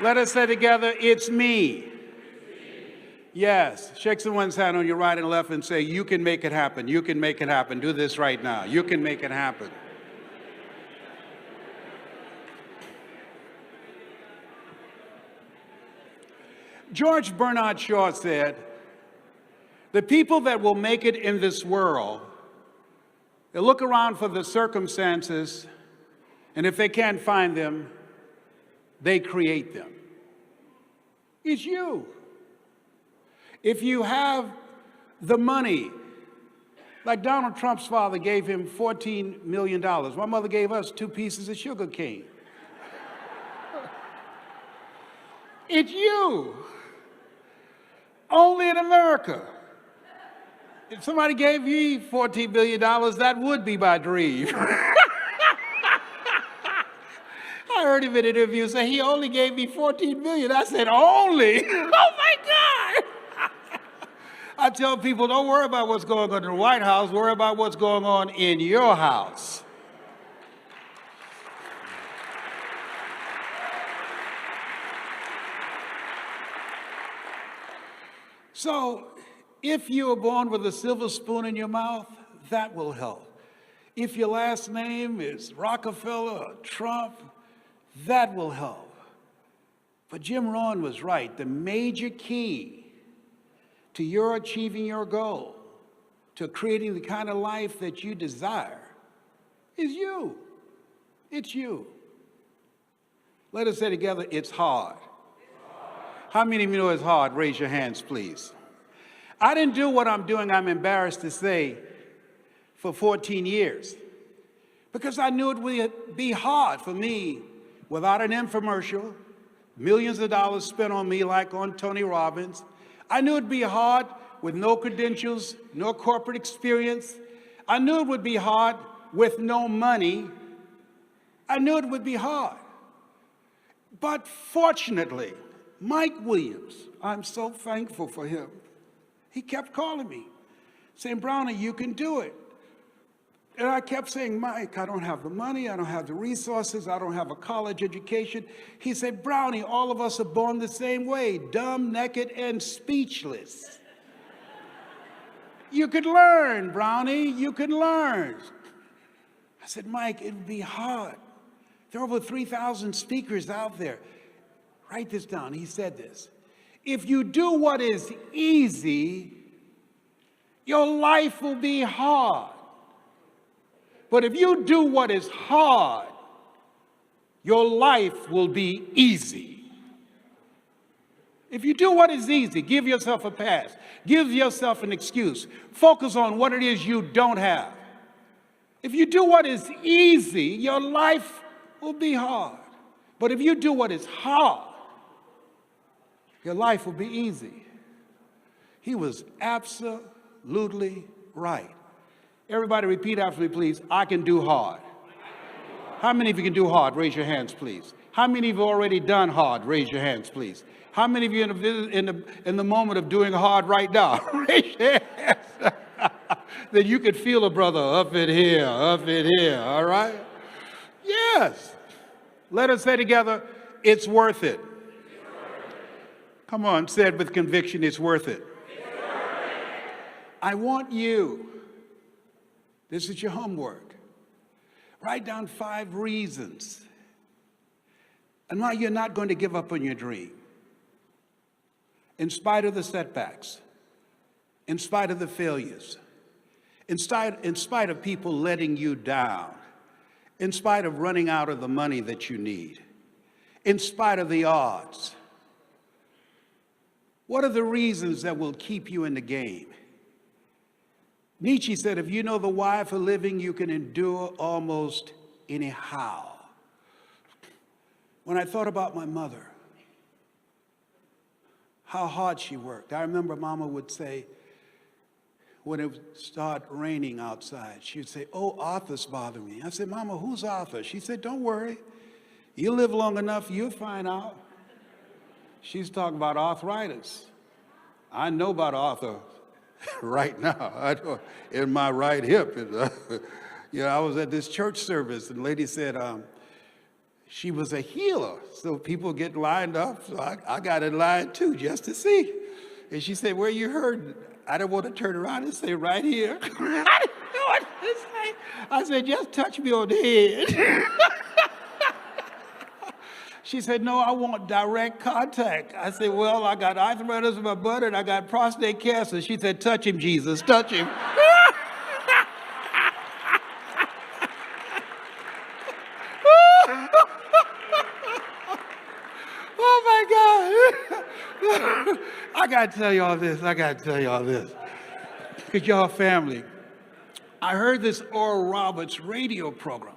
Let us say together, it's me. Yes. Shake someone's hand on your right and left and say, you can make it happen. You can make it happen. Do this right now. You can make it happen. George Bernard Shaw said, the people that will make it in this world, they look around for the circumstances, and if they can't find them, they create them. It's you. If you have the money, like Donald Trump's father gave him $14 million. My mother gave us 2 pieces of sugar cane. It's you. Only in America. If somebody gave me $14 billion, that would be my dream. I heard him in an interview say he only gave me $14 million. I said, only? Oh my God! I tell people, don't worry about what's going on in the White House, worry about what's going on in your house. So, if you were born with a silver spoon in your mouth, that will help. If your last name is Rockefeller or Trump, that will help. But Jim Rohn was right. The major key to your achieving your goal, to creating the kind of life that you desire, is you. It's you. Let us say together, it's hard. How many of you know it's hard? Raise your hands, please. I didn't do what I'm doing, I'm embarrassed to say, for 14 years. Because I knew it would be hard for me without an infomercial, millions of dollars spent on me like on Tony Robbins. I knew it'd be hard with no credentials, no corporate experience. I knew it would be hard with no money. I knew it would be hard. But fortunately, Mike Williams, I'm so thankful for him. He kept calling me, saying, Brownie, you can do it. And I kept saying, Mike, I don't have the money, I don't have the resources, I don't have a college education. He said, Brownie, all of us are born the same way, dumb, naked, and speechless. You could learn, Brownie, you could learn. I said, Mike, it'd be hard. There are over 3,000 speakers out there. Write this down. He said this. If you do what is easy, your life will be hard. But if you do what is hard, your life will be easy. If you do what is easy, give yourself a pass. Give yourself an excuse. Focus on what it is you don't have. If you do what is easy, your life will be hard. But if you do what is hard, your life will be easy. He was absolutely right. Everybody repeat after me, please. I can do hard. How many of you can do hard? Raise your hands, please. How many of you already done hard? Raise your hands, please. How many of you in the moment of doing hard right now? Raise your hands. That you could feel a brother up in here, all right? Yes. Let us say together, it's worth it. Come on, say it with conviction, it's worth it. I want you, this is your homework, write down 5 reasons and why you're not going to give up on your dream. In spite of the setbacks, in spite of the failures, in spite of people letting you down, in spite of running out of the money that you need, in spite of the odds. What are the reasons that will keep you in the game? Nietzsche said, if you know the why for living, you can endure almost anyhow. When I thought about my mother, how hard she worked, I remember Mama would say, when it would start raining outside, she would say, oh, Arthur's bothering me. I said, Mama, who's Arthur? She said, don't worry. You live long enough, you'll find out. She's talking about arthritis. I know about Arthur right now. I know in my right hip. I was at this church service, and the lady said she was a healer. So people get lined up. So I got in line too, just to see. And she said, where you hurting? I don't want to turn around and say, right here. I didn't know what to say. I said, just touch me on the head. She said, no, I want direct contact. I said, well, I got arthritis in my butt and I got prostate cancer. She said, touch him, Jesus, touch him. Oh my God. I got to tell y'all this. Because y'all family. I heard this Oral Roberts radio program.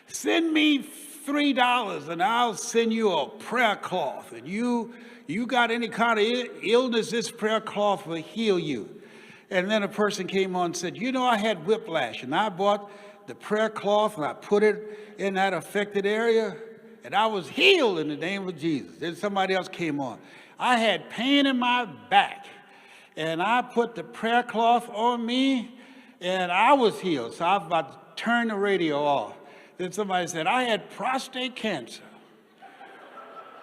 Send me $3 and I'll send you a prayer cloth. And you got any kind of illness, this prayer cloth will heal you. And then a person came on and said, you know, I had whiplash and I bought the prayer cloth and I put it in that affected area and I was healed in the name of Jesus. Then somebody else came on. I had pain in my back and I put the prayer cloth on me and I was healed. So I was about to turn the radio off. Then somebody said, I had prostate cancer.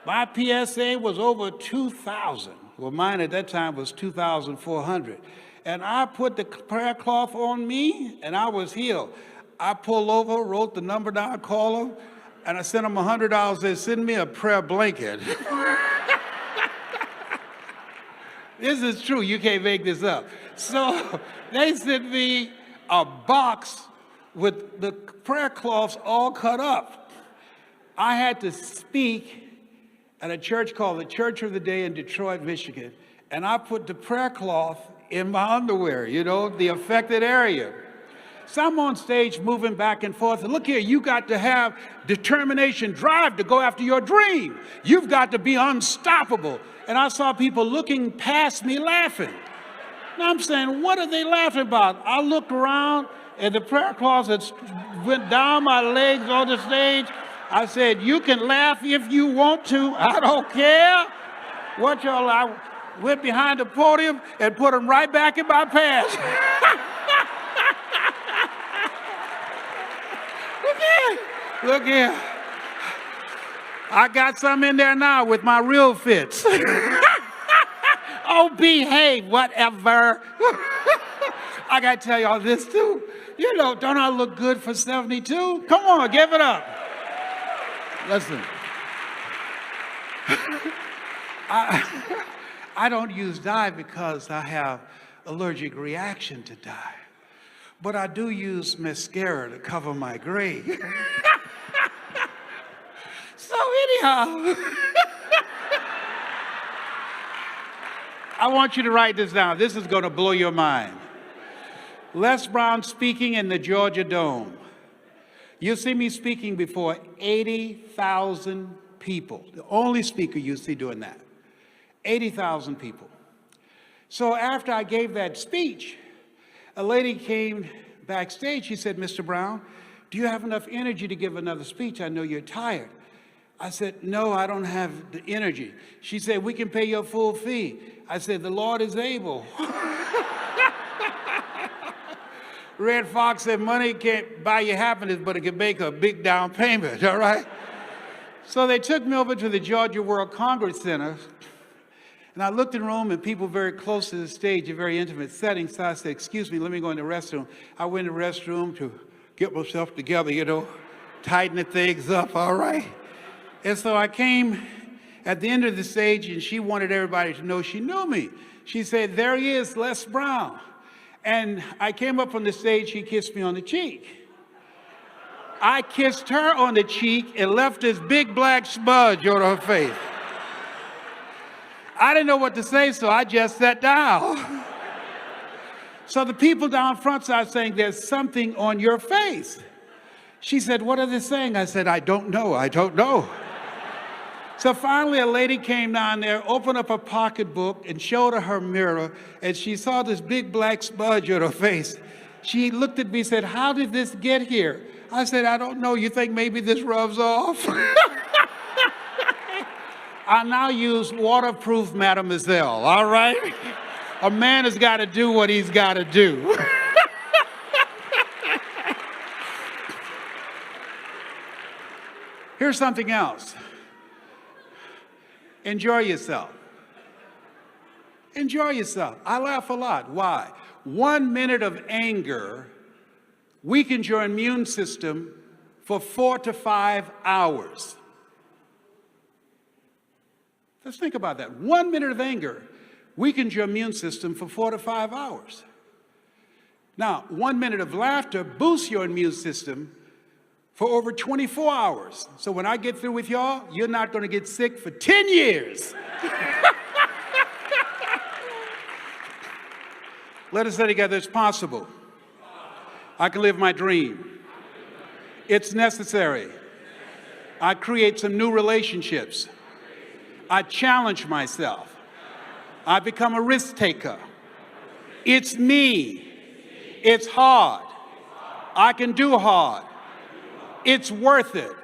My PSA was over 2,000. Well, mine at that time was 2,400. And I put the prayer cloth on me, and I was healed. I pulled over, wrote the number down, called them, and I sent them $100, said, send me a prayer blanket. This is true. You can't make this up. So they sent me a box with the prayer cloths all cut up. I had to speak at a church called the Church of the Day in Detroit, Michigan, and I put the prayer cloth in my underwear, you know, the affected area. So I'm on stage moving back and forth, and look here, you got to have determination, drive to go after your dream. You've got to be unstoppable. And I saw people looking past me laughing. And I'm saying, what are they laughing about? I looked around, and the prayer closet went down my legs on the stage. I said, you can laugh if you want to. I don't care. What y'all, I went behind the podium and put them right back in my pants. Look here. I got some in there now with my real fits. Oh, behave, whatever. I got to tell y'all this too. You know, don't I look good for 72? Come on, give it up. Listen. I don't use dye because I have allergic reaction to dye. But I do use mascara to cover my gray. So anyhow, I want you to write this down. This is going to blow your mind. Les Brown speaking in the Georgia Dome. You'll see me speaking before 80,000 people. The only speaker you see doing that. 80,000 people. So after I gave that speech, a lady came backstage. She said, Mr. Brown, do you have enough energy to give another speech? I know you're tired. I said, no, I don't have the energy. She said, we can pay your full fee. I said, the Lord is able. Red Fox said, money can't buy you happiness, but it can make a big down payment, all right? So they took me over to the Georgia World Congress Center, and I looked in the room, and people very close to the stage, a very intimate setting, so I said, excuse me, let me go in the restroom. I went in the restroom to get myself together, you know, tighten the things up, all right? And so I came at the end of the stage, and she wanted everybody to know she knew me. She said, there he is, Les Brown. And I came up on the stage, she kissed me on the cheek. I kissed her on the cheek and left this big black smudge on her face. I didn't know what to say, so I just sat down. So the people down front started saying, there's something on your face. She said, what are they saying? I said, I don't know. So finally, a lady came down there, opened up a pocketbook, and showed her mirror, and she saw this big black smudge on her face. She looked at me and said, how did this get here? I said, I don't know. You think maybe this rubs off? I now use waterproof Mademoiselle, all right? A man has got to do what he's got to do. Here's something else. Enjoy yourself. Enjoy yourself. I laugh a lot. Why? 1 minute of anger weakens your immune system for 4 to 5 hours. Let's think about that. 1 minute of anger weakens your immune system for 4 to 5 hours. Now, 1 minute of laughter boosts your immune system for over 24 hours. So when I get through with y'all, you're not going to get sick for 10 years. Let us say together, it's possible. I can live my dream. It's necessary. I create some new relationships. I challenge myself. I become a risk taker. It's me. It's hard. I can do hard. It's worth it.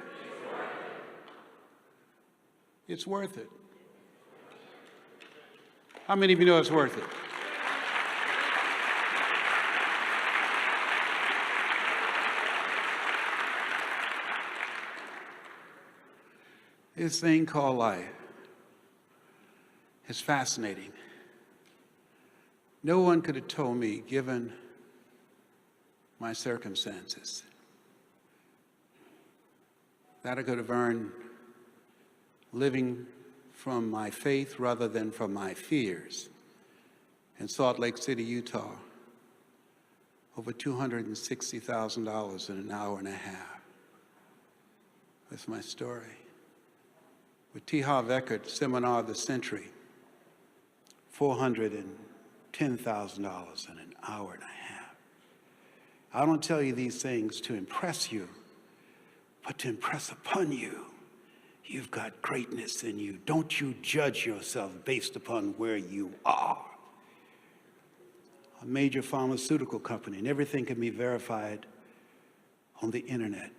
It's worth it. How many of you know it's worth it? This thing called life is fascinating. No one could have told me, given my circumstances, that I could have earned living from my faith rather than from my fears. In Salt Lake City, Utah, over $260,000 in an hour and a half. That's my story. With T. Harv Ekert's Seminar of the Century, $410,000 in an hour and a half. I don't tell you these things to impress you, but to impress upon you. You've got greatness in you. Don't you judge yourself based upon where you are. A major pharmaceutical company, and everything can be verified on the internet,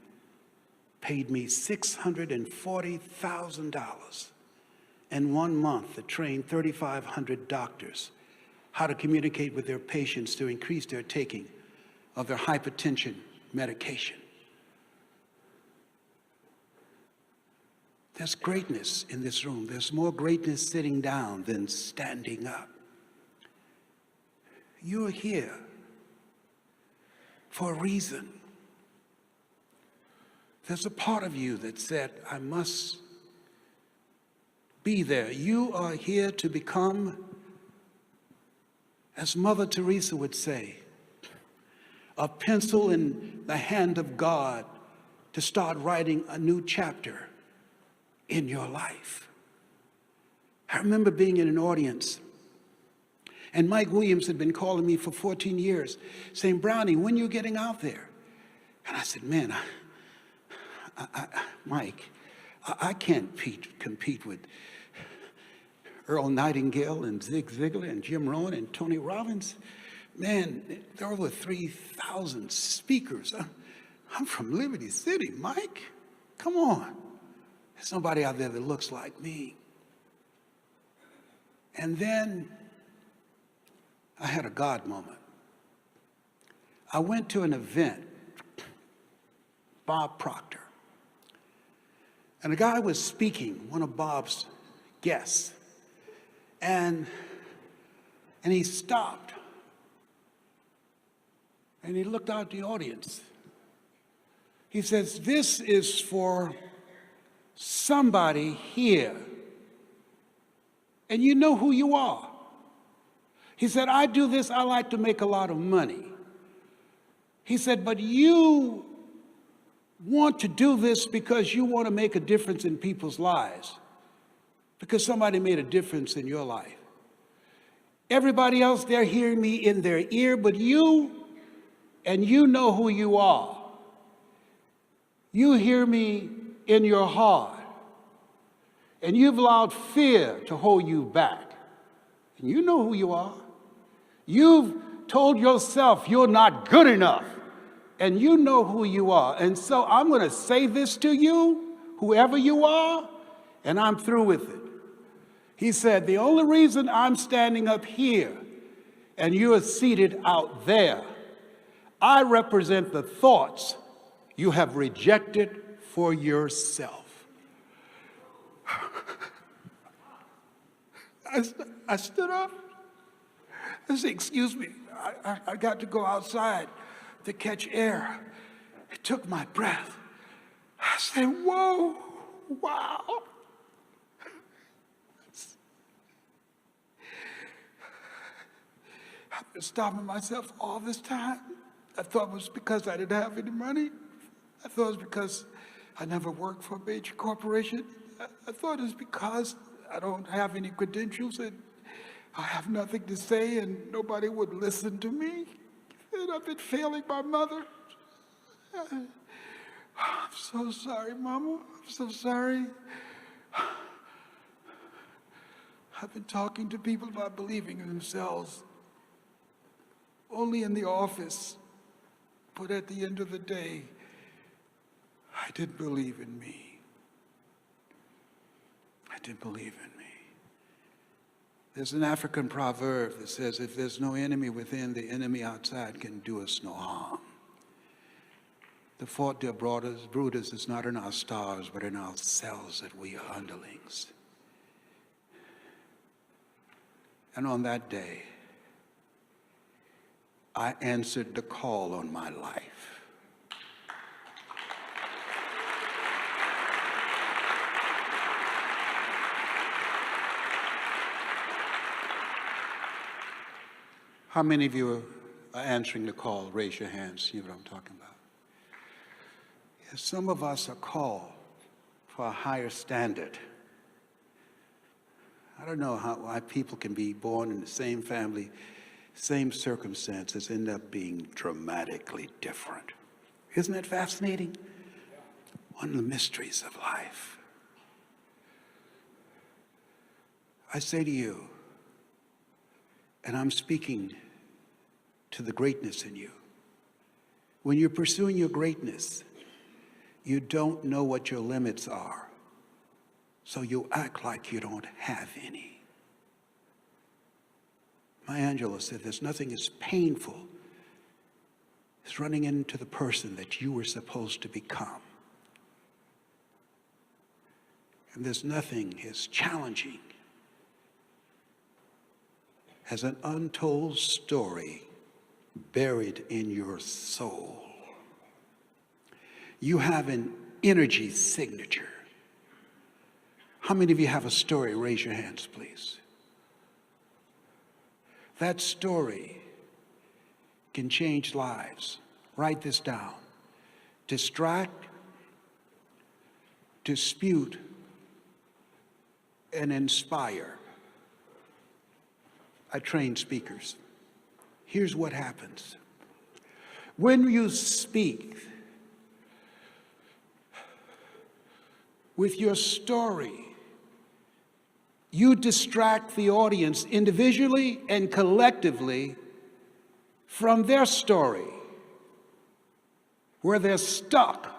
paid me $640,000 in 1 month to train 3,500 doctors how to communicate with their patients to increase their taking of their hypertension medication. There's greatness in this room. There's more greatness sitting down than standing up. You're here for a reason. There's a part of you that said, I must be there. You are here to become, as Mother Teresa would say, a pencil in the hand of God to start writing a new chapter in your life. I remember being in an audience, and Mike Williams had been calling me for 14 years, saying, Brownie, when are you getting out there? And I said, man, Mike, I can't compete with Earl Nightingale and Zig Ziglar and Jim Rohn and Tony Robbins. Man, there are over 3,000 speakers. I'm from Liberty City, Mike. Come on. There's nobody out there that looks like me. And then I had a God moment. I went to an event, Bob Proctor. And a guy was speaking, one of Bob's guests. And he stopped. And he looked out the audience. He says, this is for somebody here. And you know who you are. He said, I do this, I like to make a lot of money. He said, but you want to do this because you want to make a difference in people's lives. Because somebody made a difference in your life. Everybody else, they're hearing me in their ear, but you, and you know who you are. You hear me in your heart. And you've allowed fear to hold you back. And you know who you are. You've told yourself you're not good enough. And you know who you are. And so I'm going to say this to you, whoever you are, and I'm through with it. He said, the only reason I'm standing up here and you're seated out there, I represent the thoughts you have rejected for yourself. I stood up I said, excuse me, I got to go outside to catch air. It took my breath. I said, whoa, wow. I've been stopping myself all this time. I thought it was because I didn't have any money. I thought it was because I never worked for a major corporation. I thought it was because I don't have any credentials and I have nothing to say and nobody would listen to me. And I've been failing my mother. I'm so sorry, Mama. I'm so sorry. I've been talking to people about believing in themselves only in the office, but at the end of the day, I didn't believe in me. I didn't believe in me. There's an African proverb that says, if there's no enemy within, the enemy outside can do us no harm. The fault, dear brothers, is not in our stars, but in ourselves that we are underlings. And on that day, I answered the call on my life. How many of you are answering the call? Raise your hands, see what I'm talking about. Yes, some of us are called for a higher standard. I don't know why people can be born in the same family, same circumstances, end up being dramatically different. Isn't that fascinating? One of the mysteries of life. I say to you, and I'm speaking to the greatness in you, when you're pursuing your greatness, you don't know what your limits are, so you act like you don't have any. Maya Angelou said there's nothing as painful as running into the person that you were supposed to become. And there's nothing as challenging as an untold story buried in your soul. You have an energy signature. How many of you have a story? Raise your hands, please. That story can change lives. Write this down. Distract, dispute, and inspire. I train speakers. Here's what happens. When you speak with your story, you distract the audience individually and collectively from their story, where they're stuck,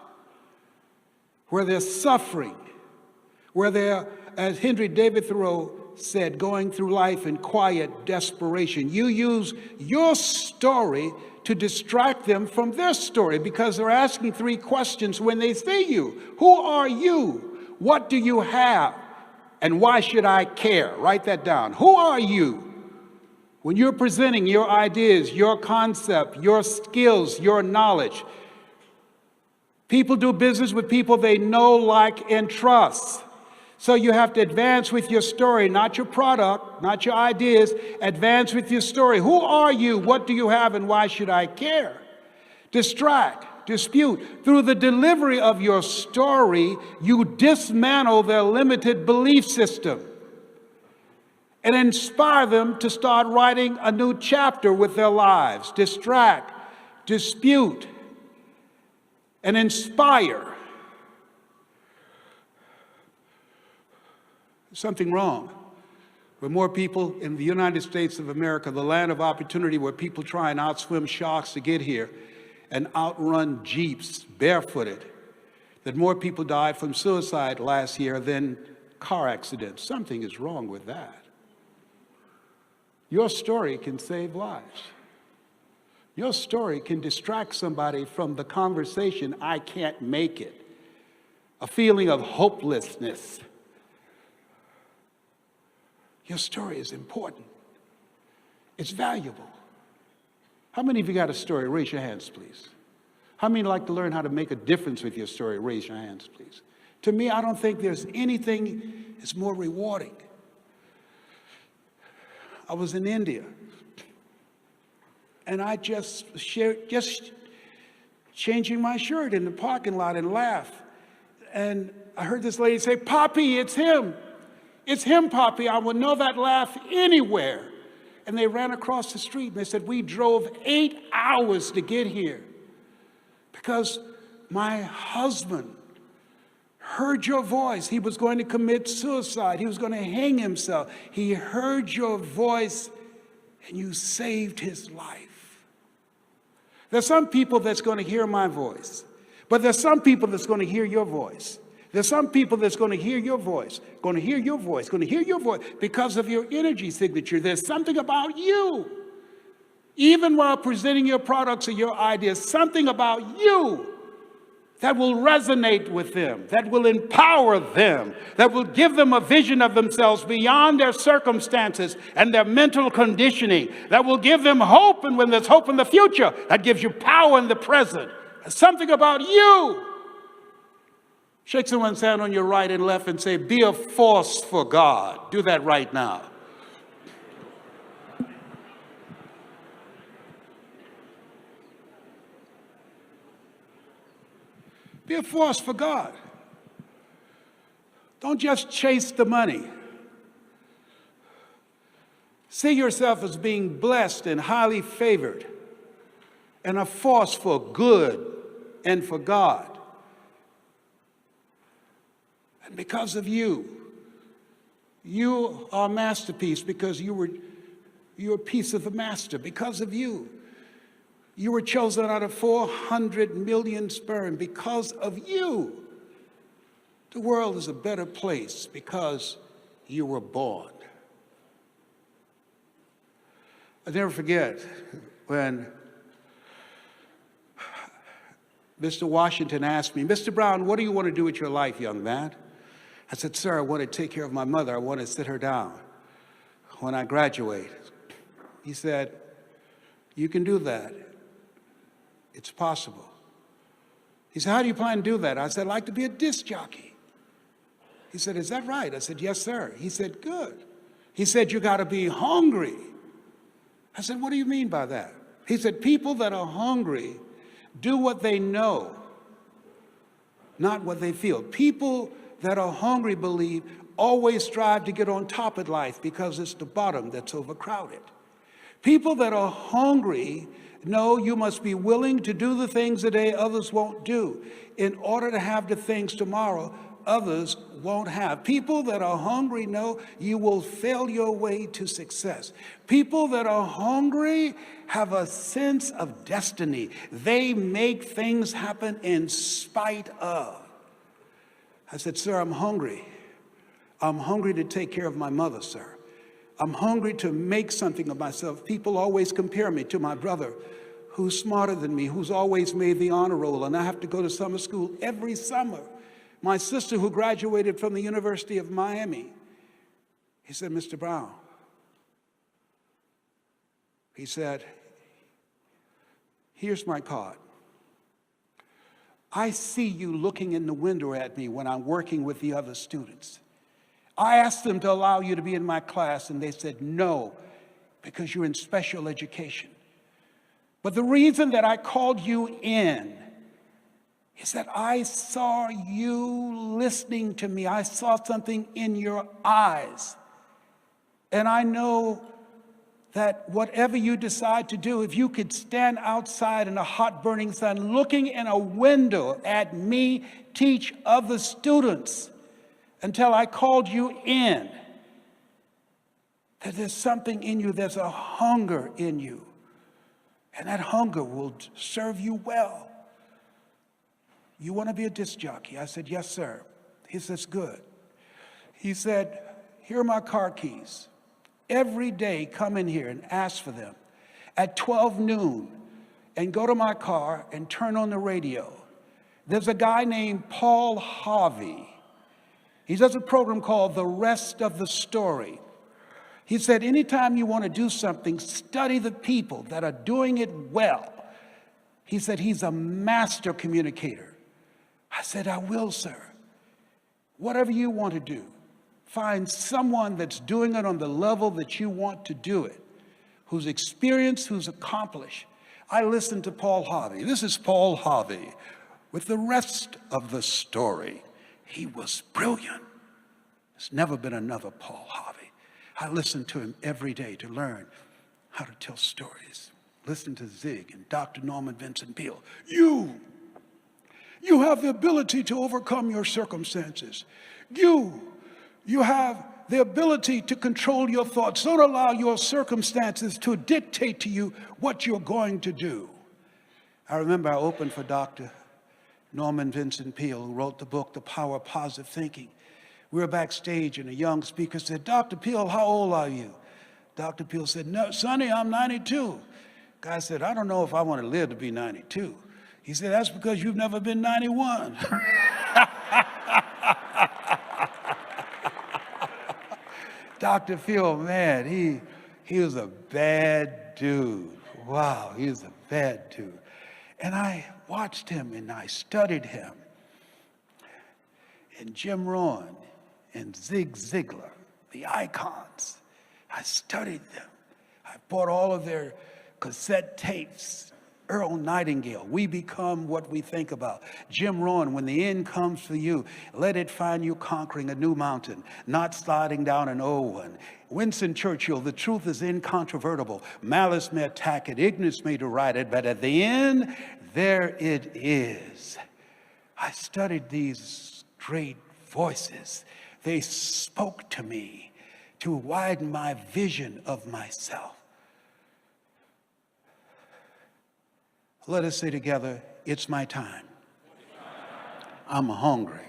where they're suffering, where they're, as Henry David Thoreau said, going through life in quiet desperation. You use your story to distract them from their story because they're asking three questions when they see you. Who are you? What do you have? And why should I care? Write that down. Who are you? When you're presenting your ideas, your concept, your skills, your knowledge, people do business with people they know, like, and trust. So you have to advance with your story, not your product, not your ideas. Advance with your story. Who are you? What do you have? And why should I care? Distract, dispute. Through the delivery of your story, you dismantle their limited belief system and inspire them to start writing a new chapter with their lives. Distract, dispute, and inspire. Something wrong. With more people in the United States of America, the land of opportunity where people try and outswim sharks to get here and outrun jeeps barefooted, that more people died from suicide last year than car accidents. Something is wrong with that. Your story can save lives. Your story can distract somebody from the conversation, I can't make it, a feeling of hopelessness. Your story is important. It's valuable. How many of you got a story? Raise your hands, please. How many like to learn how to make a difference with your story? Raise your hands, please. To me, I don't think there's anything that's more rewarding. I was in India, and I just changing my shirt in the parking lot and laugh. And I heard this lady say, "Poppy, it's him. It's him, Poppy. I would know that laugh anywhere." And they ran across the street and they said, "We drove 8 hours to get here because my husband heard your voice. He was going to commit suicide. He was going to hang himself. He heard your voice and you saved his life." There's some people that's going to hear my voice, but there's some people that's going to hear your voice. There's some people that's going to hear your voice, going to hear your voice, going to hear your voice because of your energy signature. There's something about you, even while presenting your products or your ideas, something about you that will resonate with them, that will empower them, that will give them a vision of themselves beyond their circumstances and their mental conditioning, that will give them hope. And when there's hope in the future, that gives you power in the present. There's something about you. Shake someone's hand on your right and left and say, "Be a force for God." Do that right now. Be a force for God. Don't just chase the money. See yourself as being blessed and highly favored and a force for good and for God. And because of you, you are a masterpiece because you're a piece of the master. Because of you, you were chosen out of 400 million sperm. Because of you, the world is a better place because you were born. I'll never forget when Mr. Washington asked me, "Mr. Brown, what do you want to do with your life, young man?" I said, "Sir, I want to take care of my mother. I want to sit her down when I graduate." He said, "You can do that. It's possible." He said, "How do you plan to do that?" I said, "I'd like to be a disc jockey." He said, "Is that right?" I said, "Yes, sir." He said, "Good." He said, "You got to be hungry." I said, "What do you mean by that?" He said, "People that are hungry do what they know, not what they feel. People that are hungry believe always strive to get on top of life because it's the bottom that's overcrowded. People that are hungry know you must be willing to do the things today others won't do in order to have the things tomorrow others won't have. People that are hungry know you will fail your way to success. People that are hungry have a sense of destiny. They make things happen in spite of. I said, "Sir, I'm hungry. I'm hungry to take care of my mother, sir. I'm hungry to make something of myself. People always compare me to my brother who's smarter than me, who's always made the honor roll, and I have to go to summer school every summer. My sister who graduated from the University of Miami." He said, "Mr. Brown," he said, "here's my card. I see you looking in the window at me when I'm working with the other students. I asked them to allow you to be in my class, and they said no, because you're in special education. But the reason that I called you in is that I saw you listening to me. I saw something in your eyes. And I know that whatever you decide to do, if you could stand outside in the hot burning sun, looking in a window at me teach other students until I called you in, that there's something in you, there's a hunger in you, and that hunger will serve you well. You want to be a disc jockey?" I said, "Yes, sir." He says, "Good." He said, "Here are my car keys. Every day come in here and ask for them at 12 noon and go to my car and turn on the radio. There's a guy named Paul Harvey. He does a program called The Rest of the Story. He said, anytime you want to do something, study the people that are doing it well. He said, he's a master communicator. I said, I will, sir. Whatever you want to do, find someone that's doing it on the level that you want to do it, who's experienced, who's accomplished. I listened to Paul Harvey. This is Paul Harvey with the rest of the story. He was brilliant. There's never been another Paul Harvey. I listen to him every day to learn how to tell stories. Listen to Zig and Dr. Norman Vincent Peale. You have the ability to overcome your circumstances. You have the ability to control your thoughts. Don't allow your circumstances to dictate to you what you're going to do. I remember I opened for Dr. Norman Vincent Peale, who wrote the book, The Power of Positive Thinking. We were backstage and a young speaker said, Dr. Peale, how old are you? Dr. Peale said, no, Sonny, I'm 92. Guy said, I don't know if I want to live to be 92. He said, that's because you've never been 91. Dr. Phil, man, he was a bad dude. Wow, he was a bad dude. And I watched him and I studied him. And Jim Rohn and Zig Ziglar, the icons, I studied them. I bought all of their cassette tapes. Earl Nightingale, we become what we think about. Jim Rohn, when the end comes for you, let it find you conquering a new mountain, not sliding down an old one. Winston Churchill, the truth is incontrovertible. Malice may attack it, ignorance may deride it, but at the end, there it is. I studied these great voices. They spoke to me to widen my vision of myself. Let us say together, it's my time. I'm hungry.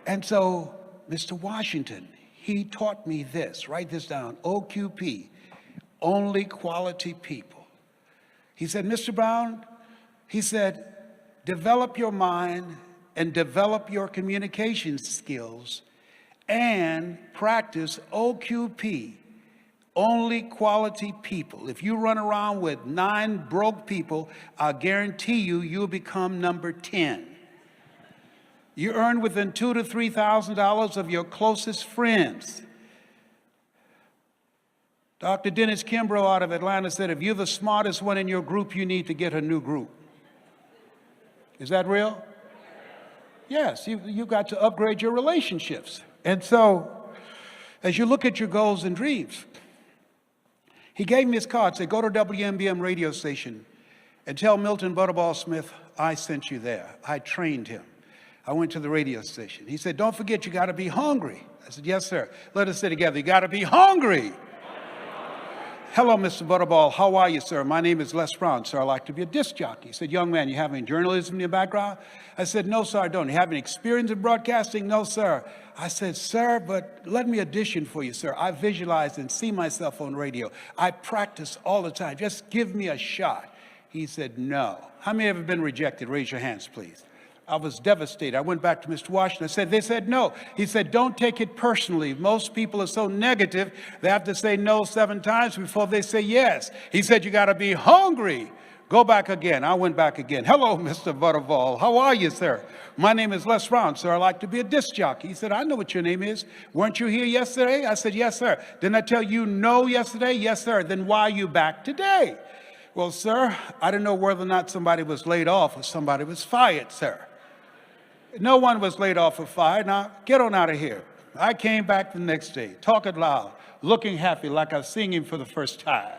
And so, Mr. Washington, he taught me this. Write this down. OQP, only quality people. He said, Mr. Brown, he said, develop your mind and develop your communication skills and practice OQP. Only quality people. If you run around with 9 broke people, I guarantee you, you'll become number 10. You earn within $2,000 to $3,000 of your closest friends. Dr. Dennis Kimbrough out of Atlanta said, if you're the smartest one in your group, you need to get a new group. Is that real? Yes, you got to upgrade your relationships. And so, as you look at your goals and dreams, he gave me his card, said, go to WMBM radio station and tell Milton Butterball Smith I sent you there. I trained him. I went to the radio station. He said, don't forget, you got to be hungry. I said, yes, sir. Let us say together, you got to be hungry. Hello, Mr. Butterball. How are you, sir? My name is Les Brown, sir. I like to be a disc jockey. He said, young man, you have any journalism in your background? I said, no, sir, I don't. You have any experience in broadcasting? No, sir. I said, sir, but let me audition for you, sir. I visualize and see myself on radio. I practice all the time. Just give me a shot. He said, no. How many have been rejected? Raise your hands, please. I was devastated. I went back to Mr. Washington. They said no. He said, don't take it personally. Most people are so negative, they have to say no 7 times before they say yes. He said, you got to be hungry. Go back again. I went back again. Hello, Mr. Butterball. How are you, sir? My name is Les Brown, sir. I like to be a disc jockey. He said, I know what your name is. Weren't you here yesterday? I said, yes, sir. Didn't I tell you no yesterday? Yes, sir. Then why are you back today? Well, sir, I didn't know whether or not somebody was laid off or somebody was fired, sir. No one was laid off or fired. Now, get on out of here. I came back the next day, talking loud, looking happy like I was singing for the first time.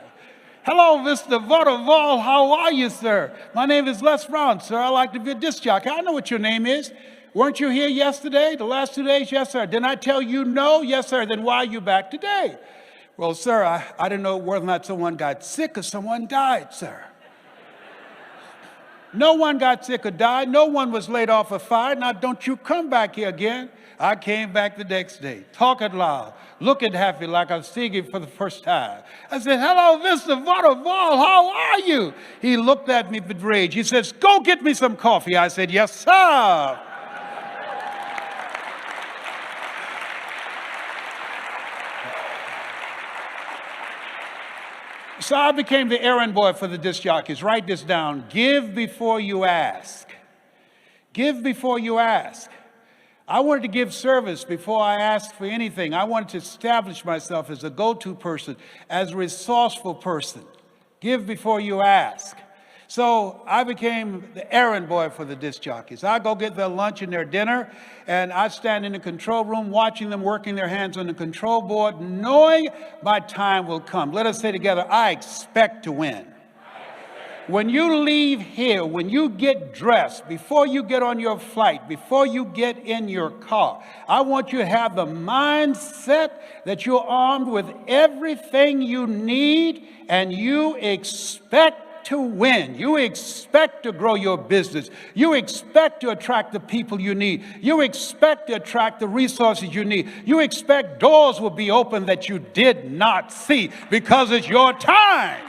Hello, Mr. Butterball. How are you, sir? My name is Les Brown, sir. I like to be a disc jockey. I know what your name is. Weren't you here yesterday, the last 2 days? Yes, sir. Didn't I tell you no? Yes, sir. Then why are you back today? Well, sir, I didn't know whether or not someone got sick or someone died, sir. No one got sick or died. No one was laid off or fired. Now, don't you come back here again. I came back the next day, talking loud, looking happy like I was singing for the first time. I said, hello, Mr. Butterball, how are you? He looked at me with rage. He says, go get me some coffee. I said, yes, sir. So I became the errand boy for the disc jockeys. Write this down. Give before you ask. Give before you ask. I wanted to give service before I asked for anything. I wanted to establish myself as a go-to person, as a resourceful person. Give before you ask. So I became the errand boy for the disc jockeys. I go get their lunch and their dinner, and I stand in the control room watching them working their hands on the control board, knowing my time will come. Let us say together, I expect to win. When you leave here, when you get dressed, before you get on your flight, before you get in your car, I want you to have the mindset that you're armed with everything you need and you expect to win. You expect to grow your business. You expect to attract the people you need. You expect to attract the resources you need. You expect doors will be open that you did not see because it's your time.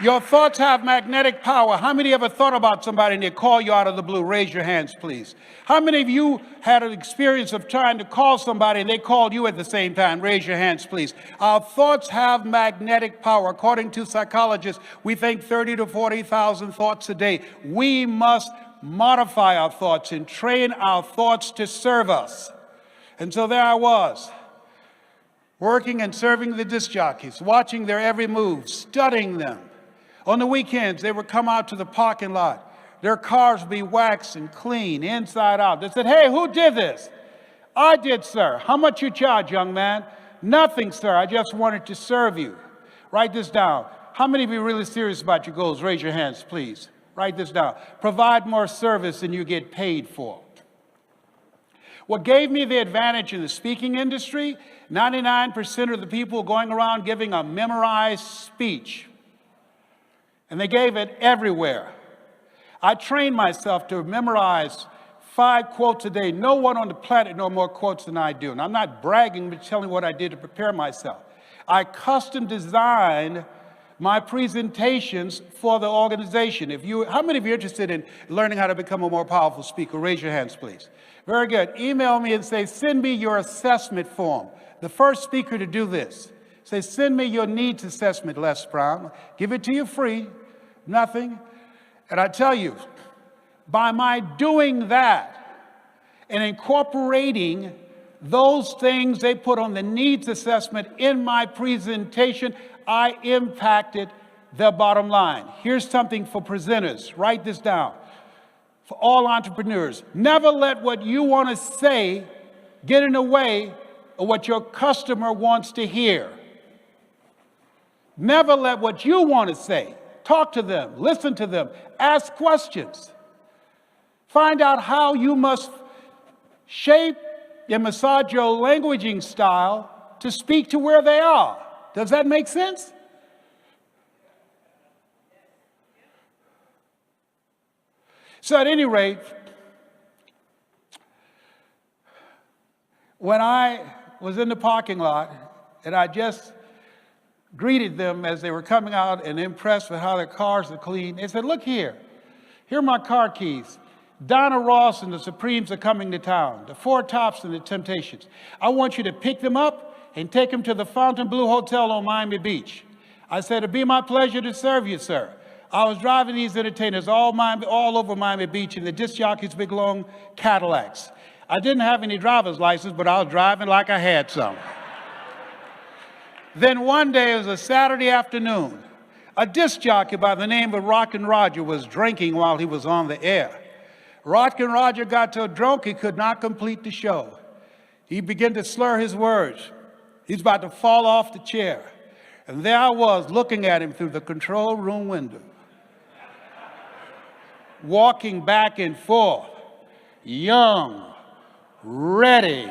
Your thoughts have magnetic power. How many ever thought about somebody and they call you out of the blue? Raise your hands, please. How many of you had an experience of trying to call somebody and they called you at the same time? Raise your hands, please. Our thoughts have magnetic power. According to psychologists, we think 30 to 40,000 thoughts a day. We must modify our thoughts and train our thoughts to serve us. And so there I was, working and serving the disc jockeys, watching their every move, studying them. On the weekends, they would come out to the parking lot. Their cars would be waxed and clean, inside out. They said, hey, who did this? I did, sir. How much you charge, young man? Nothing, sir. I just wanted to serve you. Write this down. How many of you are really serious about your goals? Raise your hands, please. Write this down. Provide more service than you get paid for. What gave me the advantage in the speaking industry, 99% of the people going around giving a memorized speech. And they gave it everywhere. I trained myself to memorize 5 quotes a day. No one on the planet knows more quotes than I do. And I'm not bragging, but telling what I did to prepare myself. I custom designed my presentations for the organization. How many of you are interested in learning how to become a more powerful speaker? Raise your hands, please. Very good. Email me and say, send me your assessment form. The first speaker to do this. Say, send me your needs assessment, Les Brown. Give it to you free, nothing. And I tell you, by my doing that and incorporating those things they put on the needs assessment in my presentation, I impacted their bottom line. Here's something for presenters. Write this down. For all entrepreneurs, never let what you want to say get in the way of what your customer wants to hear. Never let what you want to say. Talk to them, listen to them, ask questions. Find out how you must shape and massage your languaging style to speak to where they are. Does that make sense? So at any rate, when I was in the parking lot and I just greeted them as they were coming out and impressed with how their cars are clean, they said, look here are my car keys. Donna Ross and the Supremes are coming to town, the Four Tops and the Temptations. I want you to pick them up and take them to the Fontainebleau Hotel on Miami Beach. I said, it'd be my pleasure to serve you, sir. I was driving these entertainers all over Miami Beach in the disc jockeys' big long Cadillacs. I didn't have any driver's license, but I was driving like I had some. Then one day, it was a Saturday afternoon, a disc jockey by the name of Rockin' Roger was drinking while he was on the air. Rockin' Roger got so drunk he could not complete the show. He began to slur his words. He's about to fall off the chair. And there I was looking at him through the control room window, walking back and forth, young, ready,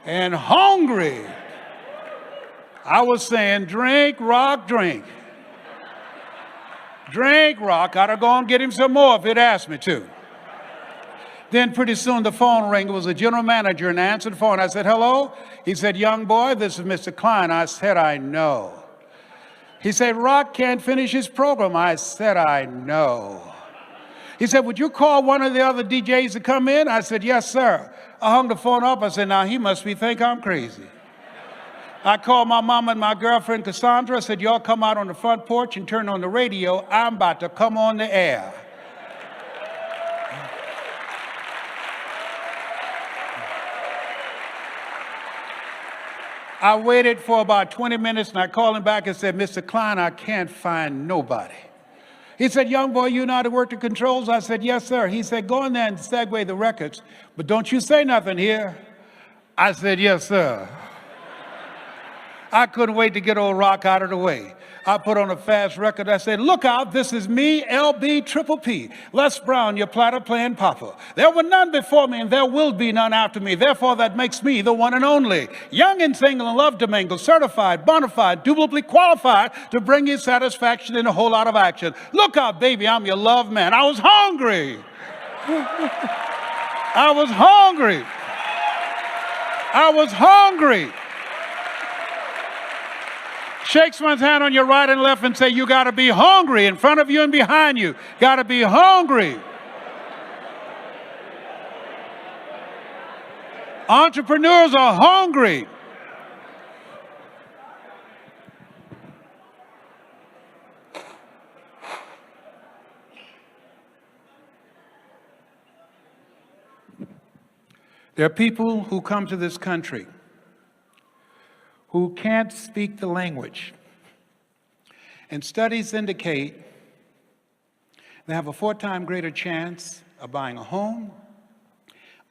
and hungry. I was saying, drink, rock, drink. Drink, rock. I'd have gone and get him some more if he'd asked me to. Then pretty soon the phone rang. It was a general manager and I answered the phone. I said, hello? He said, young boy, this is Mr. Klein. I said, I know. He said, Rock can't finish his program. I said, I know. He said, would you call one of the other DJs to come in? I said, yes, sir. I hung the phone up. I said, now he must think I'm crazy. I called my mama and my girlfriend Cassandra. I said, y'all come out on the front porch and turn on the radio. I'm about to come on the air. I waited for about 20 minutes and I called him back and said, Mr. Klein, I can't find nobody. He said, young boy, you know how to work the controls? I said, yes, sir. He said, go in there and segue the records, but don't you say nothing here. I said, yes, sir. I couldn't wait to get old Rock out of the way. I put on a fast record. I said, look out, this is me, LB Triple P. Les Brown, your platter playing papa. There were none before me and there will be none after me. Therefore, that makes me the one and only. Young and single and love to mingle, certified, bona fide, dubitably qualified to bring you satisfaction and a whole lot of action. Look out, baby, I'm your love man. I was hungry. I was hungry. I was hungry. Shake someone's hand on your right and left and say, you got to be hungry. In front of you and behind you, got to be hungry. Entrepreneurs are hungry. There are people who come to this country who can't speak the language. And studies indicate they have a 4 times greater chance of buying a home,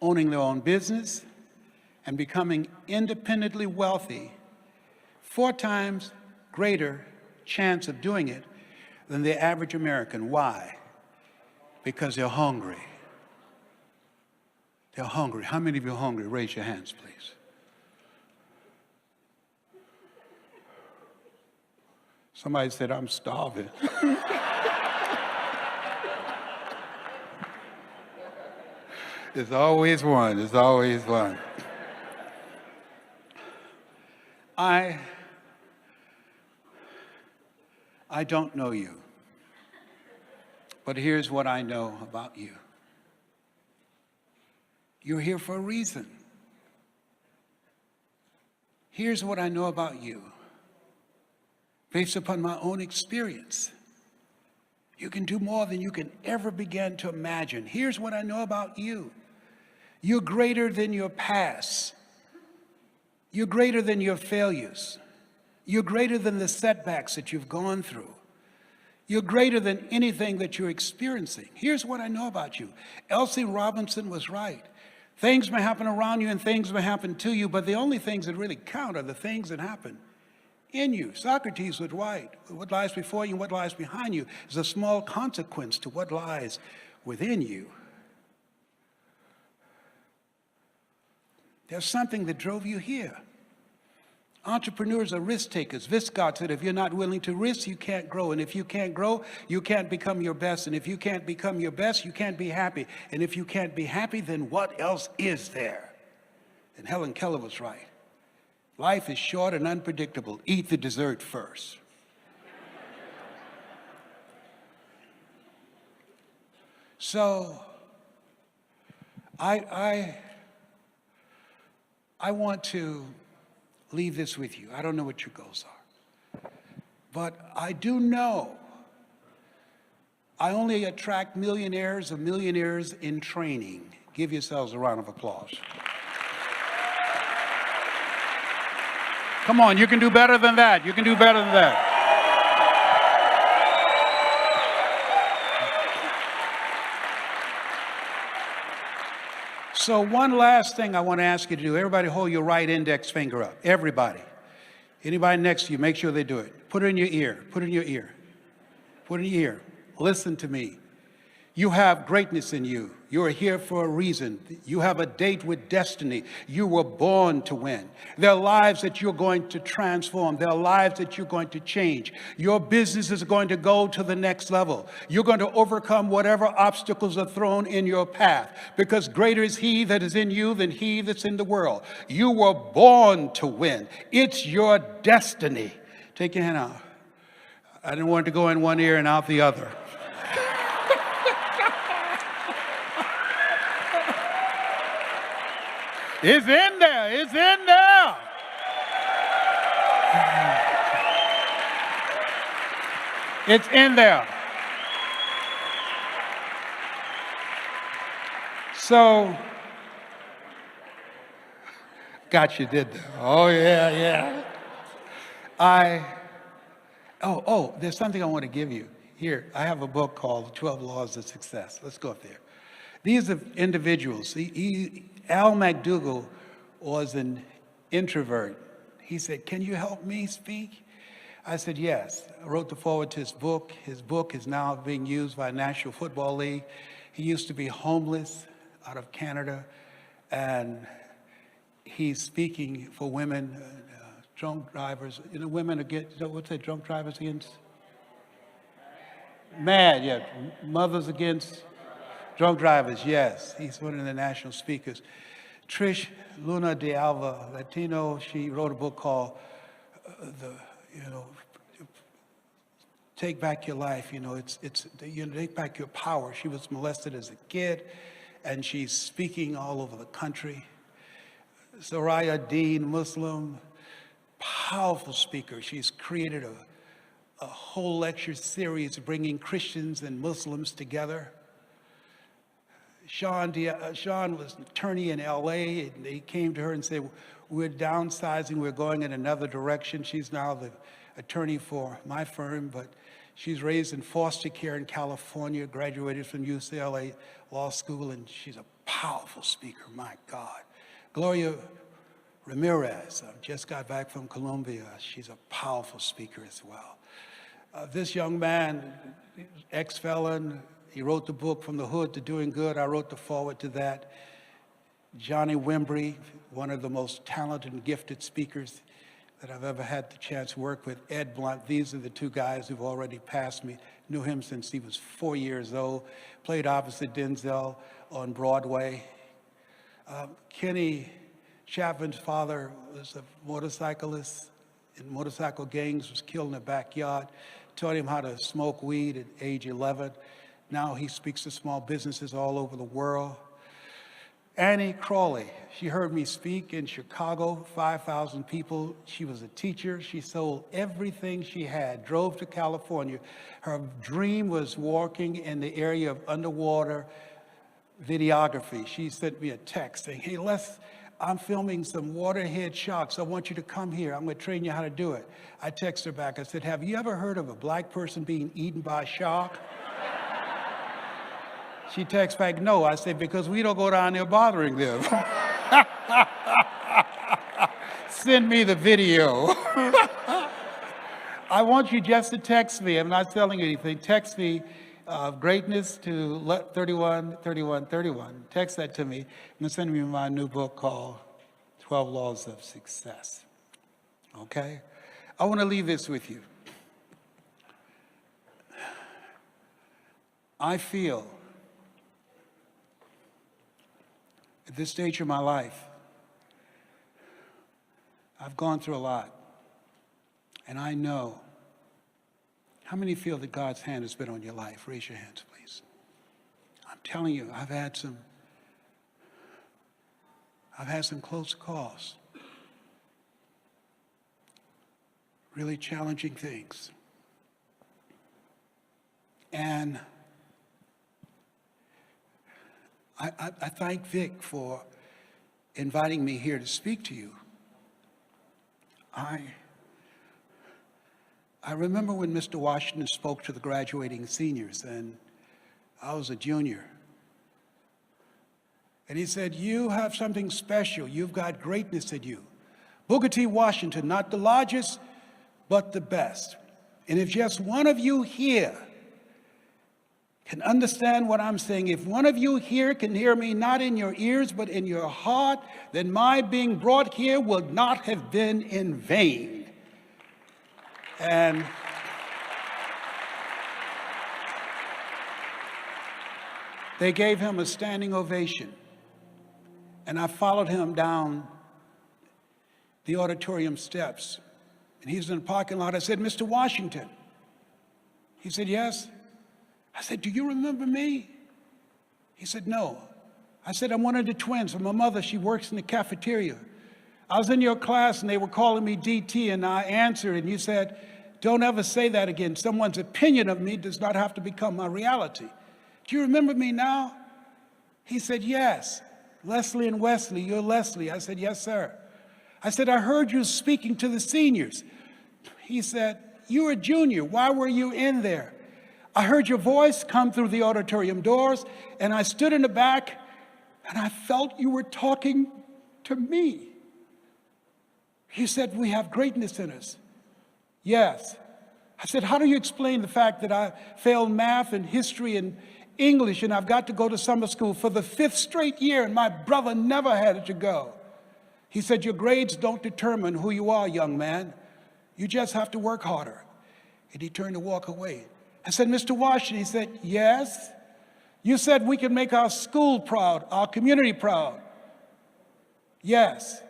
owning their own business, and becoming independently wealthy. 4 times greater chance of doing it than the average American. Why? Because they're hungry. They're hungry. How many of you are hungry? Raise your hands, please. Somebody said, I'm starving. There's always one. There's always one. I don't know you, but here's what I know about you. You're here for a reason. Here's what I know about you. Based upon my own experience, you can do more than you can ever begin to imagine. Here's what I know about you. You're greater than your past. You're greater than your failures. You're greater than the setbacks that you've gone through. You're greater than anything that you're experiencing. Here's what I know about you. Elsie Robinson was right. Things may happen around you and things may happen to you, but the only things that really count are the things that happen in you. Socrates was right. What lies before you and what lies behind you is a small consequence to what lies within you. There's something that drove you here. Entrepreneurs are risk takers. Viscott said, if you're not willing to risk, you can't grow. And if you can't grow, you can't become your best. And if you can't become your best, you can't be happy. And if you can't be happy, then what else is there? And Helen Keller was right. Life is short and unpredictable. Eat the dessert first. So, I want to leave this with you. I don't know what your goals are. But I do know I only attract millionaires of millionaires in training. Give yourselves a round of applause. Come on, you can do better than that. You can do better than that. So one last thing I want to ask you to do. Everybody hold your right index finger up. Everybody. Anybody next to you, make sure they do it. Put it in your ear. Put it in your ear. Put it in your ear. Listen to me. You have greatness in you. You are here for a reason. You have a date with destiny. You were born to win. There are lives that you're going to transform. There are lives that you're going to change. Your business is going to go to the next level. You're going to overcome whatever obstacles are thrown in your path, because greater is He that is in you than he that's in the world. You were born to win. It's your destiny. Take your hand out. I didn't want it to go in one ear and out the other. It's in there. It's in there. It's in there. So, got you, did there. Oh, yeah. There's something I want to give you. Here, I have a book called The 12 Laws of Success. Let's go up there. These are individuals. Al McDougall was an introvert. He said, "Can you help me speak?" I said, "Yes." I wrote the foreword to his book. His book is now being used by National Football League. He used to be homeless out of Canada, and he's speaking for women, drunk drivers. You know, women against, what's that, drunk drivers against? MAD, yeah. Mothers Against Drunk Drivers, yes. He's one of the national speakers. Trish Luna de Alva, Latino, she wrote a book called Take Back Your Life. Take back your power. She was molested as a kid, and she's speaking all over the country. Soraya Dean, Muslim, powerful speaker. She's created a whole lecture series bringing Christians and Muslims together. Sean was an attorney in LA, and they came to her and said, "We're downsizing, we're going in another direction." She's now the attorney for my firm, but she's raised in foster care in California, graduated from UCLA Law School, and she's a powerful speaker, my God. Gloria Ramirez, just got back from Colombia. She's a powerful speaker as well. This young man, ex-felon, he wrote the book From the Hood to Doing Good. I wrote the foreword to that. Johnny Wimbrey, one of the most talented and gifted speakers that I've ever had the chance to work with. Ed Blunt, these are the two guys who've already passed me. Knew him since he was 4 years old. Played opposite Denzel on Broadway. Kenny Chapman's father was a motorcyclist in motorcycle gangs, was killed in the backyard. Taught him how to smoke weed at age 11. Now he speaks to small businesses all over the world. Annie Crawley, she heard me speak in Chicago, 5,000 people. She was a teacher. She sold everything she had, drove to California. Her dream was working in the area of underwater videography. She sent me a text saying, "Hey, I'm filming some waterhead sharks. I want you to come here. I'm going to train you how to do it." I texted her back. I said, "Have you ever heard of a black person being eaten by a shark?" She texts back, "No." I said, "Because we don't go down there bothering them." Send me the video. I want you just to text me. I'm not telling you anything. Text me greatness to 313131. Text that to me and send me my new book called 12 Laws of Success. Okay? I want to leave this with you. I feel at this stage of my life, I've gone through a lot. And I know. How many feel that God's hand has been on your life? Raise your hands, please. I'm telling you, I've had some close calls. Really challenging things. And I thank Vic for inviting me here to speak to you. I remember when Mr. Washington spoke to the graduating seniors, and I was a junior. And he said, "You have something special. You've got greatness in you. Booker T. Washington, not the largest, but the best. And if just one of you here can understand what I'm saying, if one of you here can hear me not in your ears, but in your heart, then my being brought here will not have been in vain." And they gave him a standing ovation. And I followed him down the auditorium steps. And he's in the parking lot. I said, "Mr. Washington." He said, "Yes." I said, "Do you remember me?" He said, "No." I said, I'm one of the twins. My mother, she works in the cafeteria. I was in your class and they were calling me DT, and I answered and you said, don't ever say that again. Someone's opinion of me does not have to become my reality. Do you remember me now? He said, yes. Leslie and Wesley, you're Leslie. I said, yes, sir. I said, I heard you speaking to the seniors. He said, you were a junior. Why were you in there? I heard your voice come through the auditorium doors, and I stood in the back, and I felt you were talking to me. He said, we have greatness in us. Yes. I said, how do you explain the fact that I failed math and history and English, and I've got to go to summer school for the 5th straight year, and my brother never had to go? He said, your grades don't determine who you are, young man. You just have to work harder. And he turned to walk away. I said, Mr. Washington, he said, yes. You said we can make our school proud, our community proud. Yes.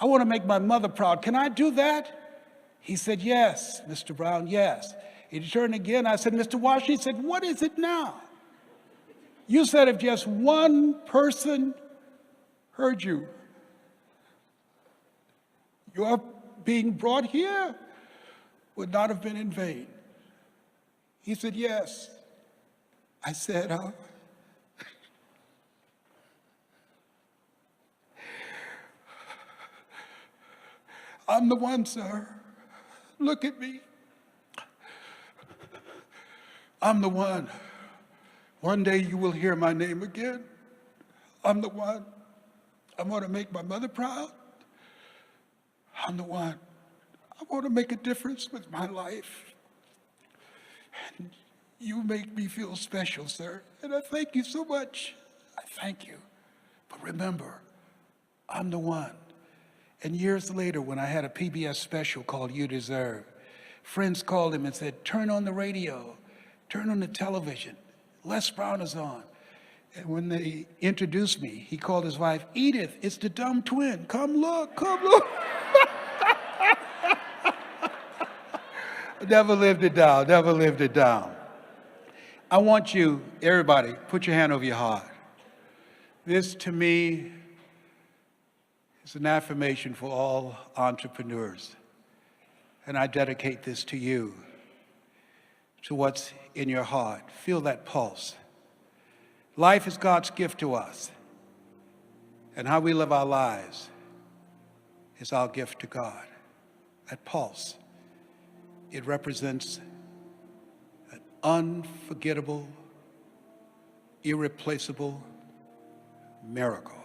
I want to make my mother proud. Can I do that? He said, yes, Mr. Brown, yes. He turned again. I said, Mr. Washington, he said, what is it now? You said if just one person heard you, your being brought here would not have been in vain. He said, yes. I said, I'm the one, sir. Look at me. I'm the one. One day you will hear my name again. I'm the one. I want to make my mother proud. I'm the one. I want to make a difference with my life. And you make me feel special, sir. And I thank you so much. I thank you. But remember, I'm the one. And years later, when I had a PBS special called You Deserve, friends called him and said, turn on the radio, turn on the television. Les Brown is on. And when they introduced me, he called his wife, Edith, it's the dumb twin. Come look, come look. Never lived it down, never lived it down. I want you, everybody, put your hand over your heart. This, to me, is an affirmation for all entrepreneurs. And I dedicate this to you, to what's in your heart. Feel that pulse. Life is God's gift to us. And how we live our lives is our gift to God. That pulse. It represents an unforgettable, irreplaceable miracle.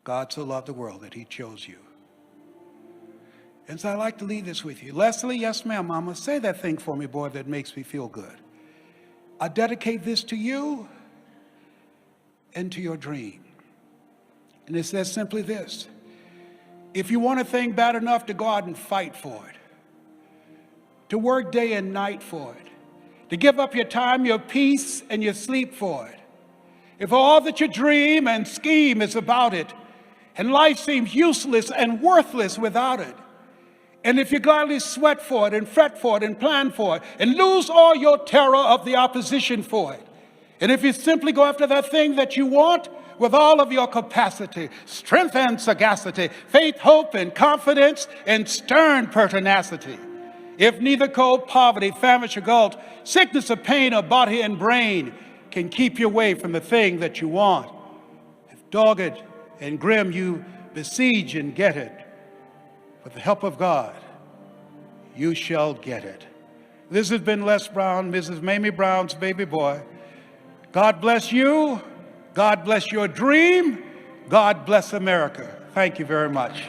God so loved the world that he chose you. And so I'd like to leave this with you. Leslie, yes ma'am, mama, say that thing for me, boy, that makes me feel good. I dedicate this to you and to your dream. And it says simply this: if you want a thing bad enough to go out and fight for it, to work day and night for it, to give up your time, your peace, and your sleep for it, if all that you dream and scheme is about it, and life seems useless and worthless without it, and if you gladly sweat for it and fret for it and plan for it and lose all your terror of the opposition for it, and if you simply go after that thing that you want with all of your capacity, strength and sagacity, faith, hope and confidence and stern pertinacity, if neither cold poverty, famish or gulch, sickness or pain or body and brain can keep you away from the thing that you want, if dogged and grim you besiege and get it, with the help of God, you shall get it. This has been Les Brown, Mrs. Mamie Brown's baby boy. God bless you. God bless your dream. God bless America. Thank you very much.